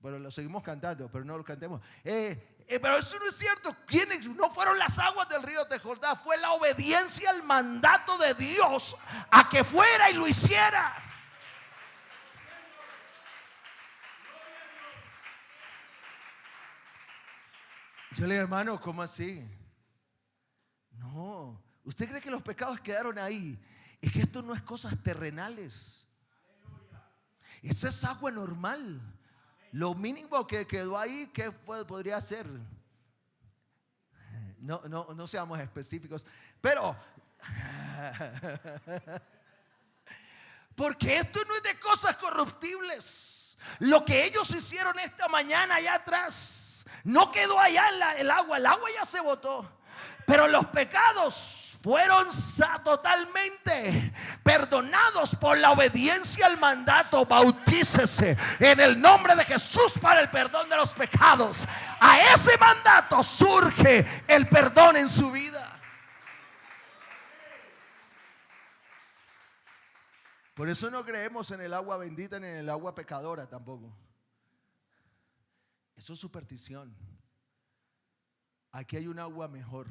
A: pero lo seguimos cantando, pero no lo cantemos. Pero eso no es cierto. ¿Quiénes no fueron las aguas del río de Jordán? Fue la obediencia al mandato de Dios a que fuera y lo hiciera. Yo le digo, hermano, ¿cómo así? No, ¿usted cree que los pecados quedaron ahí? Es que esto no es cosas terrenales. Esa es agua normal. Lo mínimo que quedó ahí, ¿qué podría ser? No seamos específicos, pero porque esto no es de cosas corruptibles. Lo que ellos hicieron esta mañana allá atrás no quedó allá en el agua ya se botó. Pero los pecados fueron totalmente perdonados por la obediencia al mandato. Bautícese en el nombre de Jesús para el perdón de los pecados. A ese mandato surge el perdón en su vida. Por eso no creemos en el agua bendita ni en el agua pecadora tampoco. Eso es superstición. Aquí hay un agua mejor.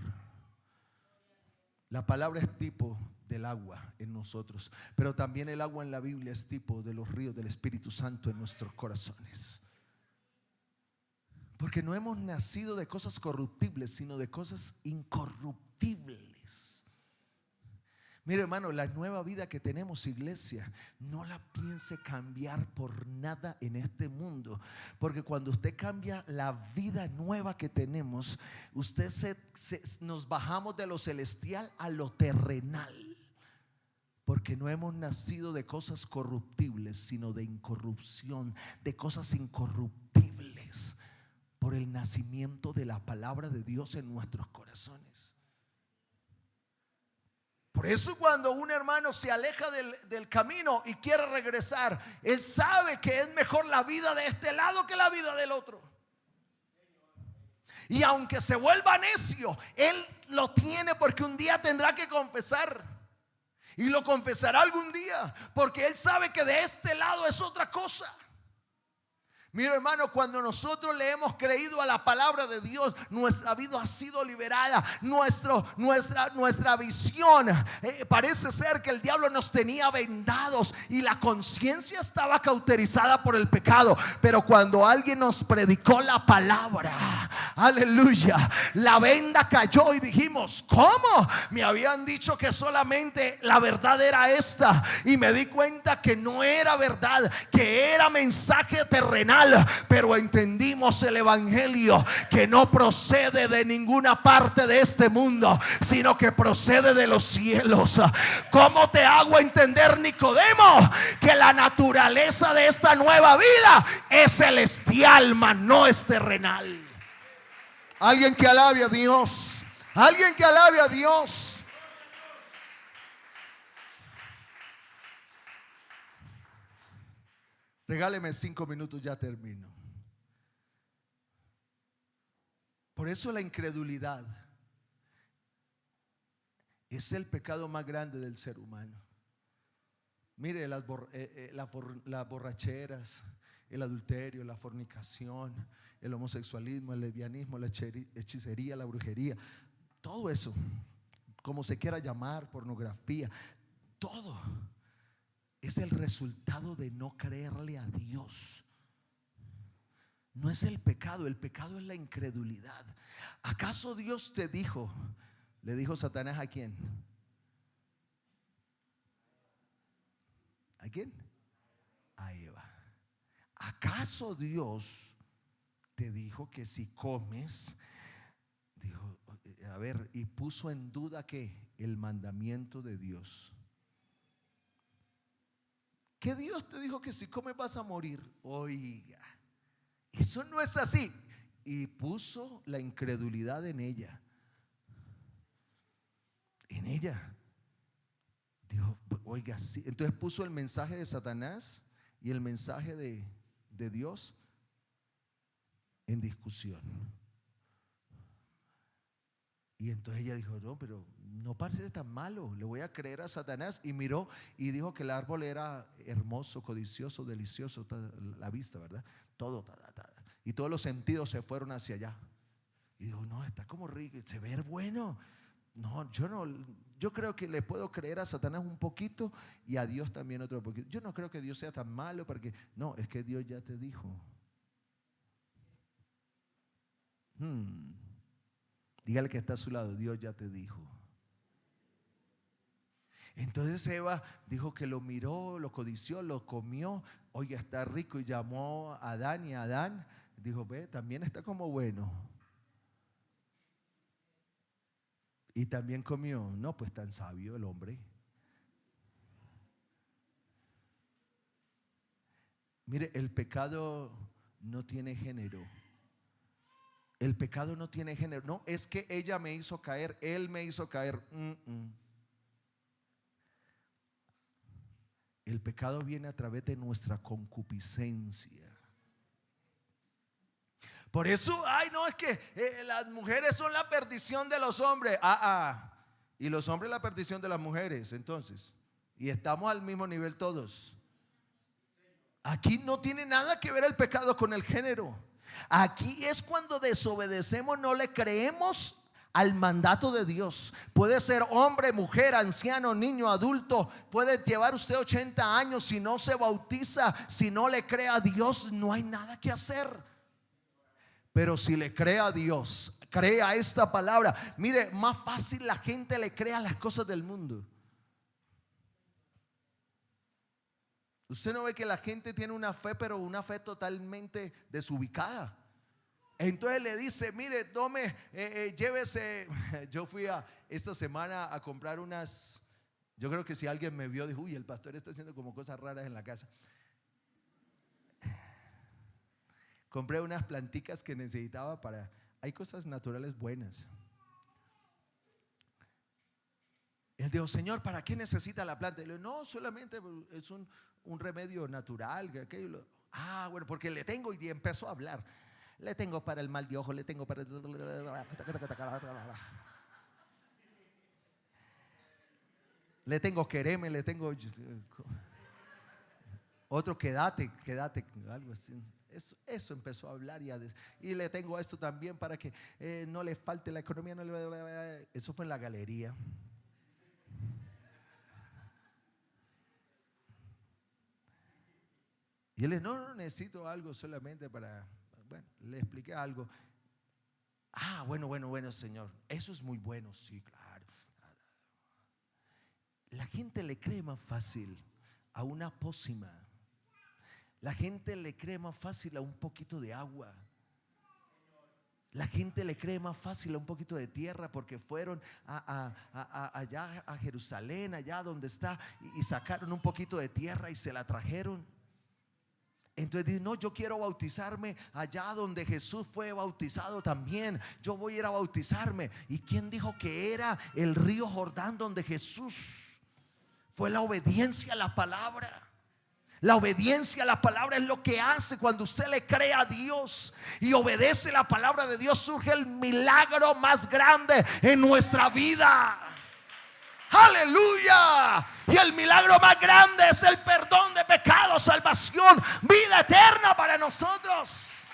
A: La palabra es tipo del agua en nosotros, pero también el agua en la Biblia es tipo de los ríos del Espíritu Santo en nuestros corazones. Porque no hemos nacido de cosas corruptibles, sino de cosas incorruptibles. Mire, hermano, la nueva vida que tenemos, iglesia, no la piense cambiar por nada en este mundo. Porque cuando usted cambia la vida nueva que tenemos, usted nos bajamos de lo celestial a lo terrenal. Porque no hemos nacido de cosas corruptibles, sino de incorrupción, de cosas incorruptibles, por el nacimiento de la palabra de Dios en nuestros corazones. Por eso cuando un hermano se aleja del camino y quiere regresar, él sabe que es mejor la vida de este lado que la vida del otro. Y aunque se vuelva necio, él lo tiene porque un día tendrá que confesar. Y lo confesará algún día, porque él sabe que de este lado es otra cosa. Mira, hermano, cuando nosotros le hemos creído a la palabra de Dios, nuestra vida ha sido liberada. Nuestra visión, parece ser que el diablo nos tenía vendados y la conciencia estaba cauterizada por el pecado. Pero cuando alguien nos predicó la palabra, aleluya, la venda cayó y dijimos: ¿cómo? Me habían dicho que solamente la verdad era esta, y me di cuenta que no era verdad, que era mensaje terrenal. Pero entendimos el evangelio, que no procede de ninguna parte de este mundo, sino que procede de los cielos. ¿Cómo te hago entender, Nicodemo, que la naturaleza de esta nueva vida es celestial, mas no es terrenal? Alguien que alabe a Dios. Alguien que alabe a Dios. Regáleme 5 minutos, ya termino. Por eso la incredulidad es el pecado más grande del ser humano. Mire, las borracheras, el adulterio, la fornicación, el homosexualismo, el lesbianismo, la hechicería, la brujería, todo eso, como se quiera llamar, pornografía, todo es el resultado de no creerle a Dios. No es el pecado es la incredulidad. ¿Acaso Dios te dijo? Le dijo Satanás, ¿a quién? ¿A quién? A Eva. ¿Acaso Dios te dijo que si comes? Dijo, a ver, y puso en duda que el mandamiento de Dios. ¿Qué Dios te dijo que si comes vas a morir? Oiga, eso no es así. Y puso la incredulidad en ella. En ella. Dijo, oiga, sí. Entonces puso el mensaje de Satanás y el mensaje de Dios en discusión. Y entonces ella dijo: no, pero no parece tan malo, le voy a creer a Satanás. Y miró y dijo que el árbol era hermoso, codicioso, delicioso, la vista, ¿verdad? Todo, y todos los sentidos se fueron hacia allá. Y dijo: no, está como rico, se ve bueno. No, yo creo que le puedo creer a Satanás un poquito y a Dios también otro poquito. Yo no creo que Dios sea tan malo, porque no, es que Dios ya te dijo. Dígale que está a su lado: Dios ya te dijo. Entonces Eva dijo que lo miró, lo codició, lo comió. Oye, está rico. Y llamó a Adán, y Adán dijo: ve, también está como bueno. Y también comió. No, pues tan sabio el hombre. Mire, el pecado no tiene género. El pecado no tiene género. No es que ella me hizo caer, él me hizo caer. El pecado viene a través de nuestra concupiscencia. Por eso, ay, no, es que las mujeres son la perdición de los hombres. Y los hombres la perdición de las mujeres, entonces. Y estamos al mismo nivel todos. Aquí no tiene nada que ver el pecado con el género. Aquí es cuando desobedecemos, no le creemos al mandato de Dios. Puede ser hombre, mujer, anciano, niño, adulto. Puede llevar usted 80 años. Si no se bautiza, si no le cree a Dios, no hay nada que hacer. Pero si le cree a Dios, crea esta palabra. Mire, más fácil la gente le crea las cosas del mundo. Usted no ve que la gente tiene una fe, pero una fe totalmente desubicada. Entonces le dice: mire, tome, llévese. Yo fui esta semana a comprar unas. Yo creo que si alguien me vio, dijo: uy, el pastor está haciendo como cosas raras en la casa. Compré unas planticas que necesitaba para. Hay cosas naturales buenas. Él dijo: Señor, ¿para qué necesita la planta? Y le digo: no, solamente es un remedio natural. Bueno, porque le tengo. Y empezó a hablar. Le tengo para el mal de ojo, le tengo para le tengo quereme, le tengo. Otro, quédate, algo así. Eso empezó a hablar y le tengo esto también para que no le falte la economía. Eso fue en la galería. Y él le dijo, no necesito algo solamente para, bueno, le expliqué algo. Bueno, Señor, eso es muy bueno, sí, claro. La gente le cree más fácil a una pócima. La gente le cree más fácil a un poquito de agua. La gente le cree más fácil a un poquito de tierra porque fueron allá a Jerusalén, allá donde está, y sacaron un poquito de tierra y se la trajeron. Entonces dice, no, yo quiero bautizarme allá donde Jesús fue bautizado también. Yo voy a ir a bautizarme. ¿Y quién dijo que era el río Jordán donde Jesús? Fue la obediencia a la palabra. La obediencia a la palabra es lo que hace cuando usted le cree a Dios y obedece la palabra de Dios. Surge el milagro más grande en nuestra vida. Aleluya. Y el milagro más grande es el perdón de pecados, salvación, vida eterna para nosotros.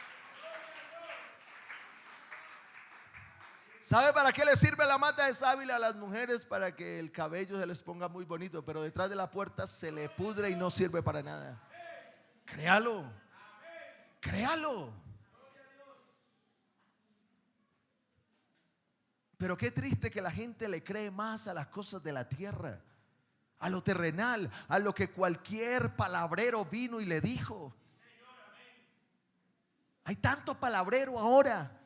A: ¿Sabe para qué le sirve la mata de sábila a las mujeres? Para que el cabello se les ponga muy bonito, pero detrás de la puerta se le pudre y no sirve para nada. Créalo. Créalo. Pero qué triste que la gente le cree más a las cosas de la tierra, a lo terrenal, a lo que cualquier palabrero vino y le dijo. Hay tanto palabrero ahora.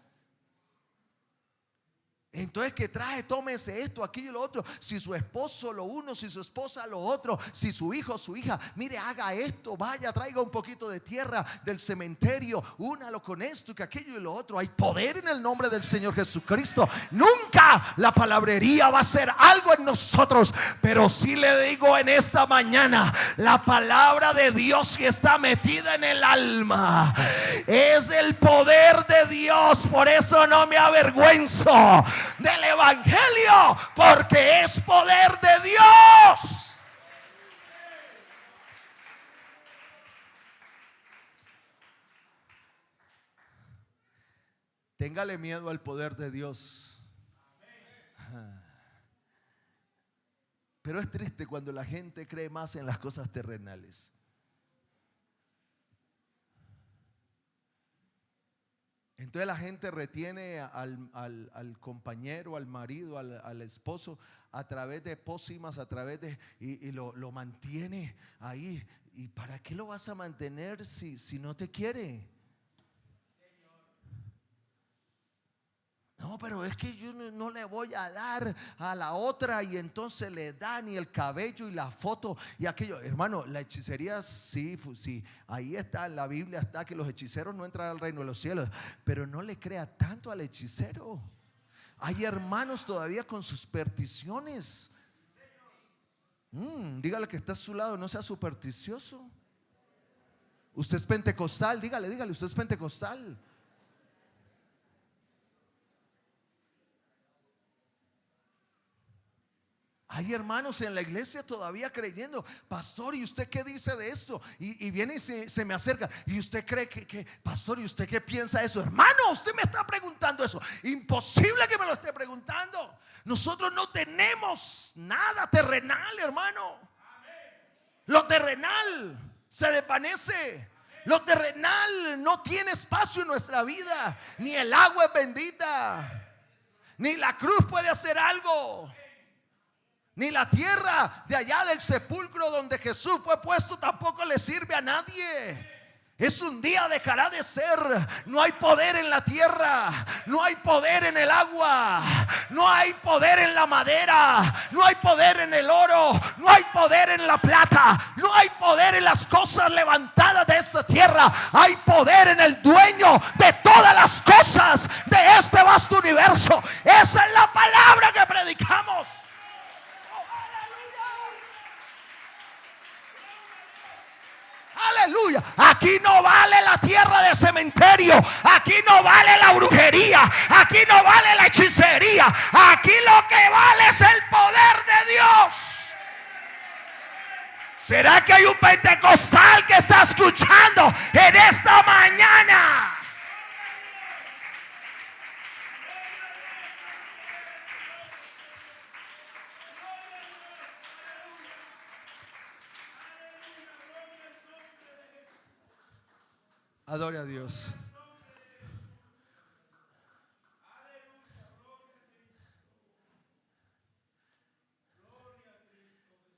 A: Entonces que trae, tómese esto, aquello y lo otro. Si su esposo lo uno, si su esposa lo otro, si su hijo, su hija, mire, haga esto, vaya, traiga un poquito de tierra del cementerio, únalo con esto y que aquello y lo otro. Hay poder en el nombre del Señor Jesucristo. Nunca la palabrería va a ser algo en nosotros, pero sí le digo en esta mañana, la palabra de Dios que está metida en el alma es el poder de Dios. Por eso no me avergüenzo del evangelio, porque es poder de Dios. Téngale miedo al poder de Dios. Pero es triste cuando la gente cree más en las cosas terrenales. Entonces la gente retiene al compañero, al marido, al esposo a través de pócimas, a través de y lo mantiene ahí. ¿Y para qué lo vas a mantener si no te quiere? No, pero es que yo no le voy a dar a la otra, y entonces le dan y el cabello y la foto y aquello. Hermano, la hechicería sí, ahí está, en la Biblia está que los hechiceros no entran al reino de los cielos, pero no le crea tanto al hechicero. Hay hermanos todavía con sus supersticiones. Dígale que está a su lado, no sea supersticioso. Usted es pentecostal, dígale, usted es pentecostal. Hay hermanos en la iglesia todavía creyendo, pastor, ¿y usted qué dice de esto? Y viene y se me acerca, ¿y usted cree que pastor, ¿y usted qué piensa de eso? Hermano, usted me está preguntando eso. Imposible que me lo esté preguntando. Nosotros no tenemos nada terrenal, hermano. Lo terrenal se desvanece. Lo terrenal no tiene espacio en nuestra vida. Ni el agua es bendita, ni la cruz puede hacer algo, ni la tierra de allá del sepulcro donde Jesús fue puesto tampoco le sirve a nadie. Es un día, dejará de ser. No hay poder en la tierra, no hay poder en el agua, no hay poder en la madera, no hay poder en el oro, no hay poder en la plata, no hay poder en las cosas levantadas de esta tierra. Hay poder en el dueño de todas las cosas de este vasto universo. Esa es la palabra que predicamos. Aleluya. Aquí no vale la tierra de cementerio. Aquí no vale la brujería. Aquí no vale la hechicería. Aquí lo que vale es el poder de Dios. ¿Será que hay un pentecostal que Adore a Dios.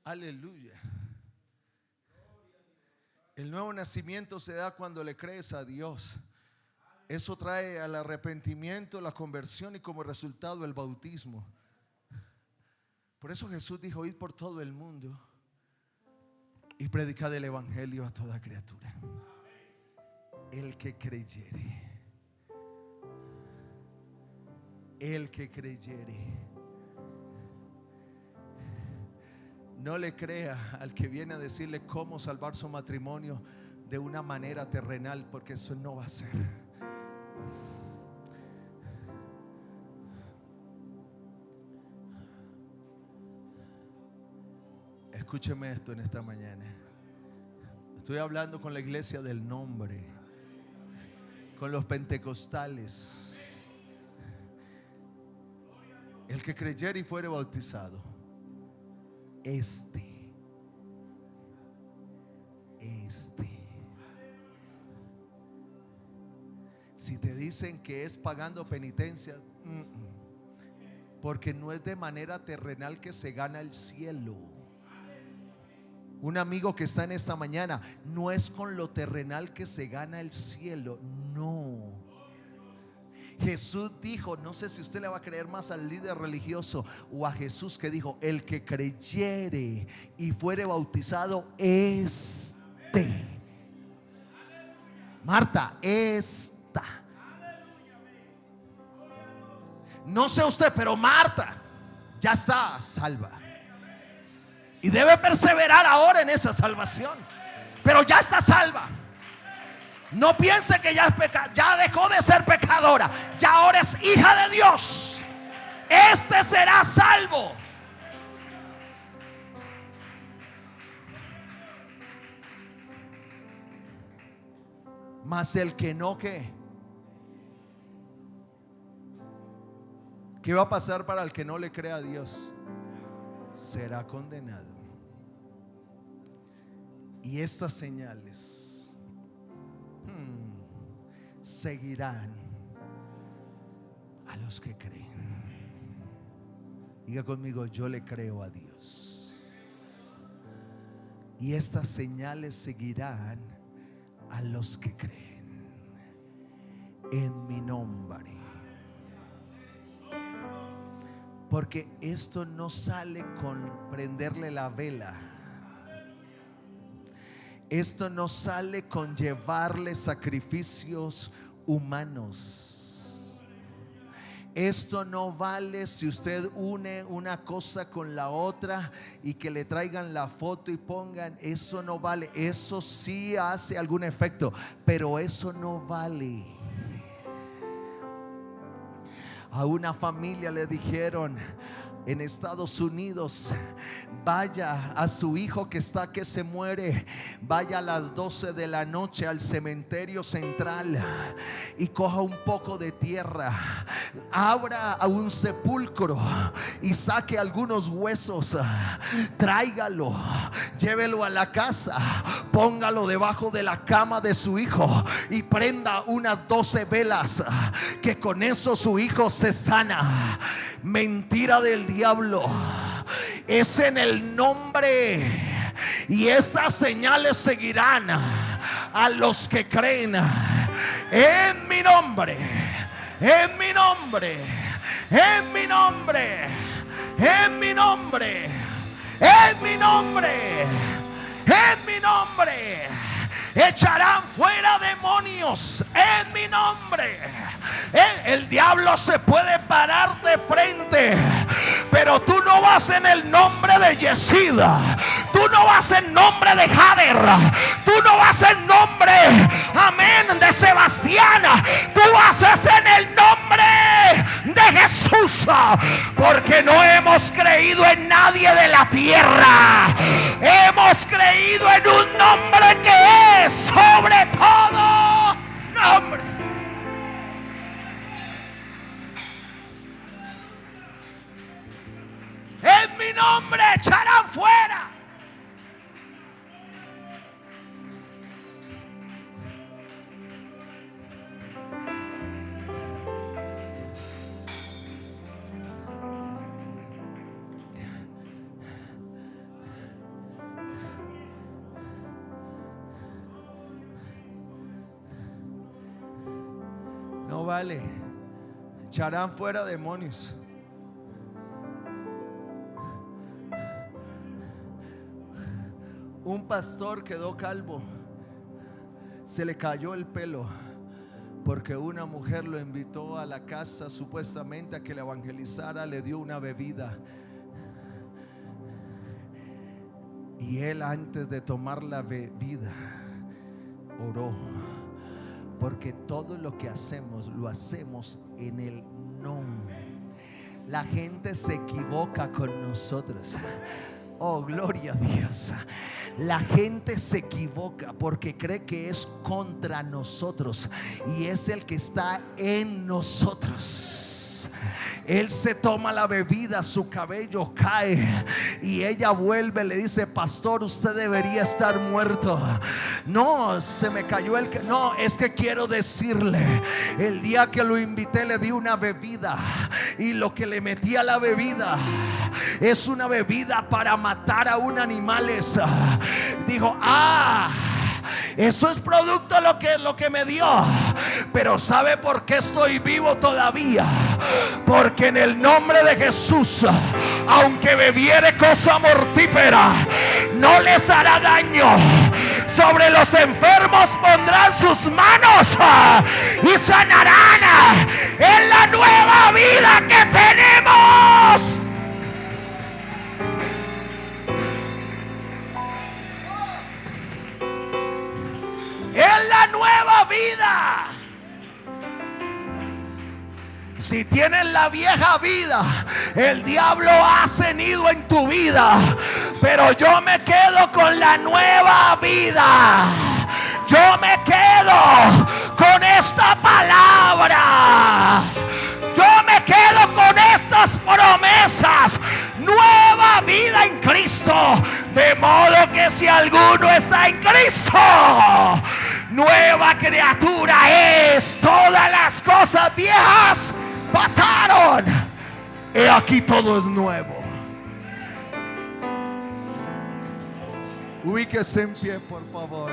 A: Aleluya. El nuevo nacimiento se da cuando le crees a Dios. Eso trae al arrepentimiento, la conversión y como resultado el bautismo. Por eso Jesús dijo: id por todo el mundo y predicad el evangelio a toda criatura. El que creyere, el que creyere. No le crea al que viene a decirle cómo salvar su matrimonio de una manera terrenal, porque eso no va a ser. Escúcheme esto en esta mañana. Estoy hablando con la iglesia del nombre, con los pentecostales. El que creyere y fuere bautizado, este si te dicen que es pagando penitencia, porque no es de manera terrenal que se gana el cielo. Un amigo que está en esta mañana, no es con lo terrenal que se gana el cielo, no. Jesús dijo, no sé si usted le va a creer más al líder religioso o a Jesús, que dijo: el que creyere y fuere bautizado, Marta, no sé usted, pero Marta ya está salva y debe perseverar ahora en esa salvación, pero ya está salva. No piense que ya es ya dejó de ser pecadora, ya ahora es hija de Dios. Este será salvo. Mas el que no, ¿qué va a pasar para el que no le crea a Dios? Será condenado. Y estas señales seguirán a los que creen. Diga conmigo: yo le creo a Dios. Y estas señales seguirán a los que creen en mi nombre. Porque esto no sale con prenderle la vela. Esto no sale con llevarle sacrificios humanos. Esto no vale si usted une una cosa con la otra y que le traigan la foto y pongan. Eso no vale. Eso sí hace algún efecto, pero eso no vale. A una familia le dijeron en Estados Unidos: vaya a su hijo que está que se muere, vaya a las 12 de la noche al cementerio central y coja un poco de tierra, abra a un sepulcro y saque algunos huesos, tráigalo, llévelo a la casa, póngalo debajo de la cama de su hijo y prenda unas 12 velas, que con eso su hijo se sana. Mentira del diablo. Es en el nombre. Y estas señales seguirán a los que creen en mi nombre. En mi nombre. En mi nombre. En mi nombre. En mi nombre. En mi nombre. Echarán fuera demonios en mi nombre. El diablo se puede parar de frente, pero tú no vas en el nombre de Yesida, tú no vas en nombre de Jader, tú no vas en nombre, amén, de Sebastián, tú vas en el nombre de Jesús, porque no hemos creído en nadie de la tierra, hemos creído en un nombre que es sobre todo nombre. En mi nombre echarán fuera. No vale. Echarán fuera demonios. Un pastor quedó calvo. Se le cayó el pelo porque una mujer lo invitó a la casa supuestamente a que le evangelizara. Le dio una bebida y él, antes de tomar la bebida, oró, porque todo lo que hacemos lo hacemos en el nombre. La gente se equivoca con nosotros. Oh, gloria a Dios. La gente se equivoca porque cree que es contra nosotros y es el que está en nosotros. Él se toma la bebida, su cabello cae y ella vuelve, le dice: pastor, usted debería estar muerto. No, se me cayó el... No, es que quiero decirle, el día que lo invité le di una bebida y lo que le metí a la bebida es una bebida para matar a un animal. Dijo: eso es producto de lo que me dio. Pero ¿sabe por qué estoy vivo todavía? Porque en el nombre de Jesús, aunque bebiere cosa mortífera, no les hará daño. Sobre los enfermos pondrán sus manos y sanarán. Es la nueva vida que tenemos. Es la nueva vida. Si tienes la vieja vida, el diablo ha cenido en tu vida, pero yo me quedo con la nueva vida. Yo me quedo con esta palabra. Yo me quedo con estas promesas. Nueva vida en Cristo. De modo que si alguno está en Cristo, nueva criatura es. Todas las cosas viejas pasaron. He aquí todo es nuevo. Ubíquese en pie, por favor.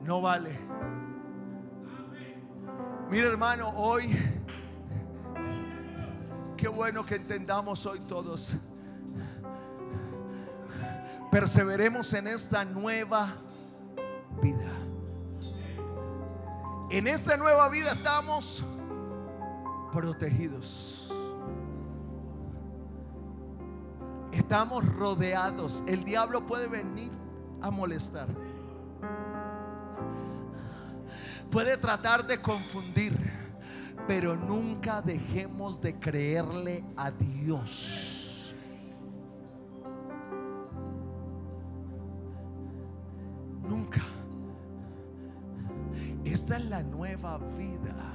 A: No vale. Mira, hermano, hoy, qué bueno que entendamos hoy todos. Perseveremos en esta nueva vida. En esta nueva vida estamos protegidos. Estamos rodeados. El diablo puede venir a molestar. Puede tratar de confundir, pero nunca dejemos de creerle a Dios. Nunca. Esta es la nueva vida.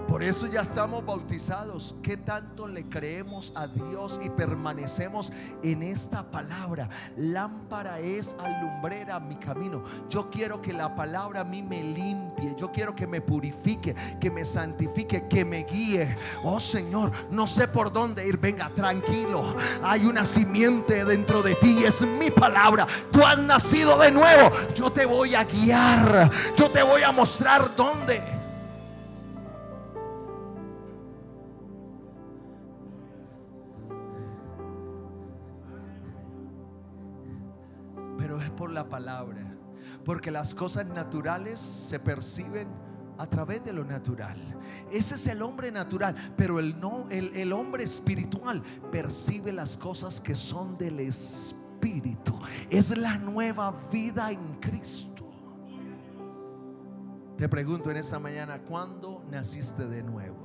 A: Por eso ya estamos bautizados. ¿Qué tanto le creemos a Dios y permanecemos en esta palabra? Lámpara es alumbrera mi camino. Yo quiero que la palabra a mí me limpie. Yo quiero que me purifique, que me santifique, que me guíe. Oh Señor, no sé por dónde ir. Venga, tranquilo. Hay una simiente dentro de ti. Es mi palabra. Tú has nacido de nuevo. Yo te voy a guiar. Yo te voy a mostrar dónde. Por la palabra, porque las cosas naturales se perciben a través de lo natural. Ese es el hombre natural, pero el hombre espiritual percibe las cosas que son del Espíritu. Es la nueva vida en Cristo. Te pregunto en esta mañana, ¿cuándo naciste de nuevo?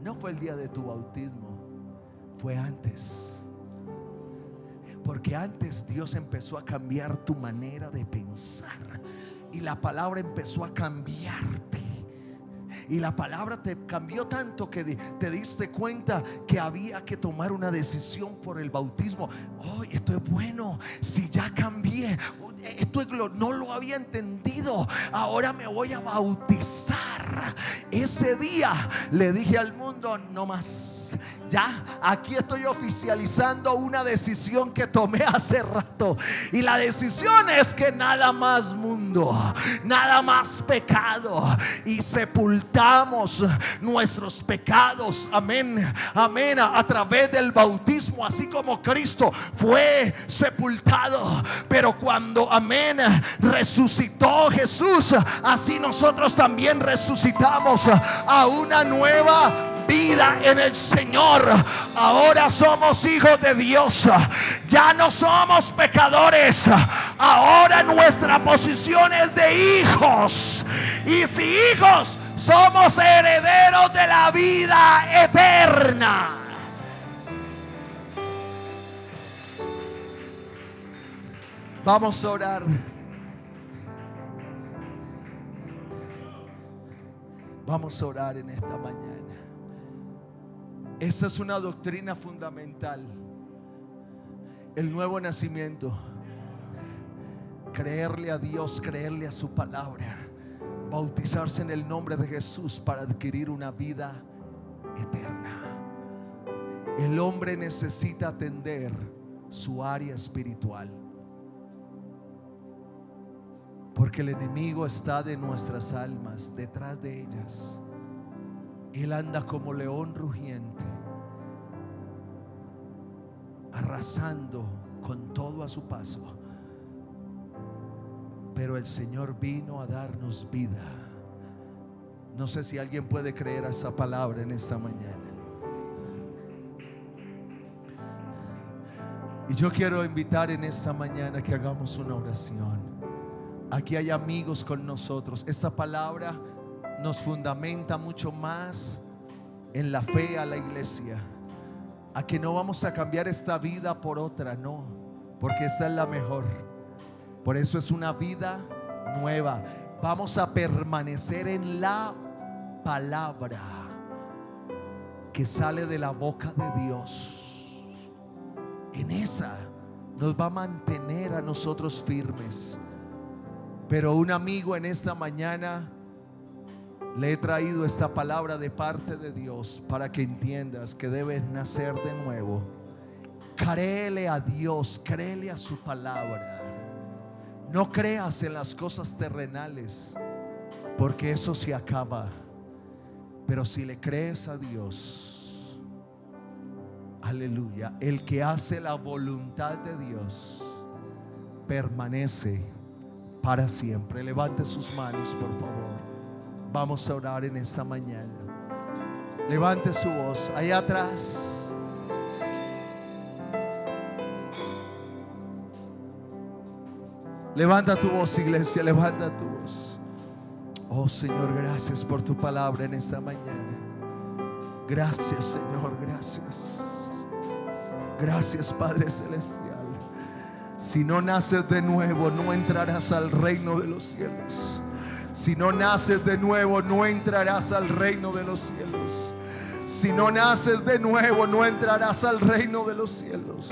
A: No fue el día de tu bautismo, fue antes. Porque antes Dios empezó a cambiar tu manera de pensar y la palabra empezó a cambiarte. Y la palabra te cambió tanto que te diste cuenta que había que tomar una decisión por el bautismo. Oh, esto es bueno. Si ya cambié, esto es no lo había entendido. Ahora me voy a bautizar. ese día le dije al mundo: no más. Ya, aquí estoy oficializando una decisión que tomé hace rato. Y la decisión es que nada más mundo, nada más pecado. Y sepultamos nuestros pecados, amén, amén, a través del bautismo, así como Cristo fue sepultado. Pero cuando, amén, resucitó Jesús, así nosotros también resucitamos a una nueva vida en el Señor. Ahora somos hijos de Dios. Ya no somos pecadores. Ahora nuestra posición es de hijos. Y si hijos, somos herederos de la vida eterna. Vamos a orar. Vamos a orar en esta mañana. Esta es una doctrina fundamental. El nuevo nacimiento. Creerle a Dios, creerle a su palabra, bautizarse en el nombre de Jesús para adquirir una vida eterna. El hombre necesita atender su área espiritual, porque el enemigo está de nuestras almas, detrás de ellas. Él anda como león rugiente, arrasando con todo a su paso. Pero el Señor vino a darnos vida. No sé si alguien puede creer a esa palabra en esta mañana. Y yo quiero invitar en esta mañana que hagamos una oración. Aquí hay amigos con nosotros. Esta palabra nos fundamenta mucho más en la fe a la iglesia, a que no vamos a cambiar esta vida por otra, no, porque esta es la mejor. Por eso es una vida nueva. Vamos a permanecer en la palabra que sale de la boca de Dios. En esa nos va a mantener a nosotros firmes. Pero un amigo, en esta mañana le he traído esta palabra de parte de Dios para que entiendas que debes nacer de nuevo. Créele a Dios, créele a su palabra. No creas en las cosas terrenales, porque eso se acaba. Pero si le crees a Dios, aleluya, el que hace la voluntad de Dios permanece para siempre. Levante sus manos, por favor. Vamos a orar en esta mañana. Levante su voz allá atrás. Levanta tu voz, iglesia, levanta tu voz. Oh Señor, gracias por tu palabra en esta mañana. Gracias, Señor, gracias. Gracias, Padre Celestial. Si no naces de nuevo, no entrarás al reino de los cielos. Si no naces de nuevo, no entrarás al reino de los cielos. Si no naces de nuevo, no entrarás al reino de los cielos.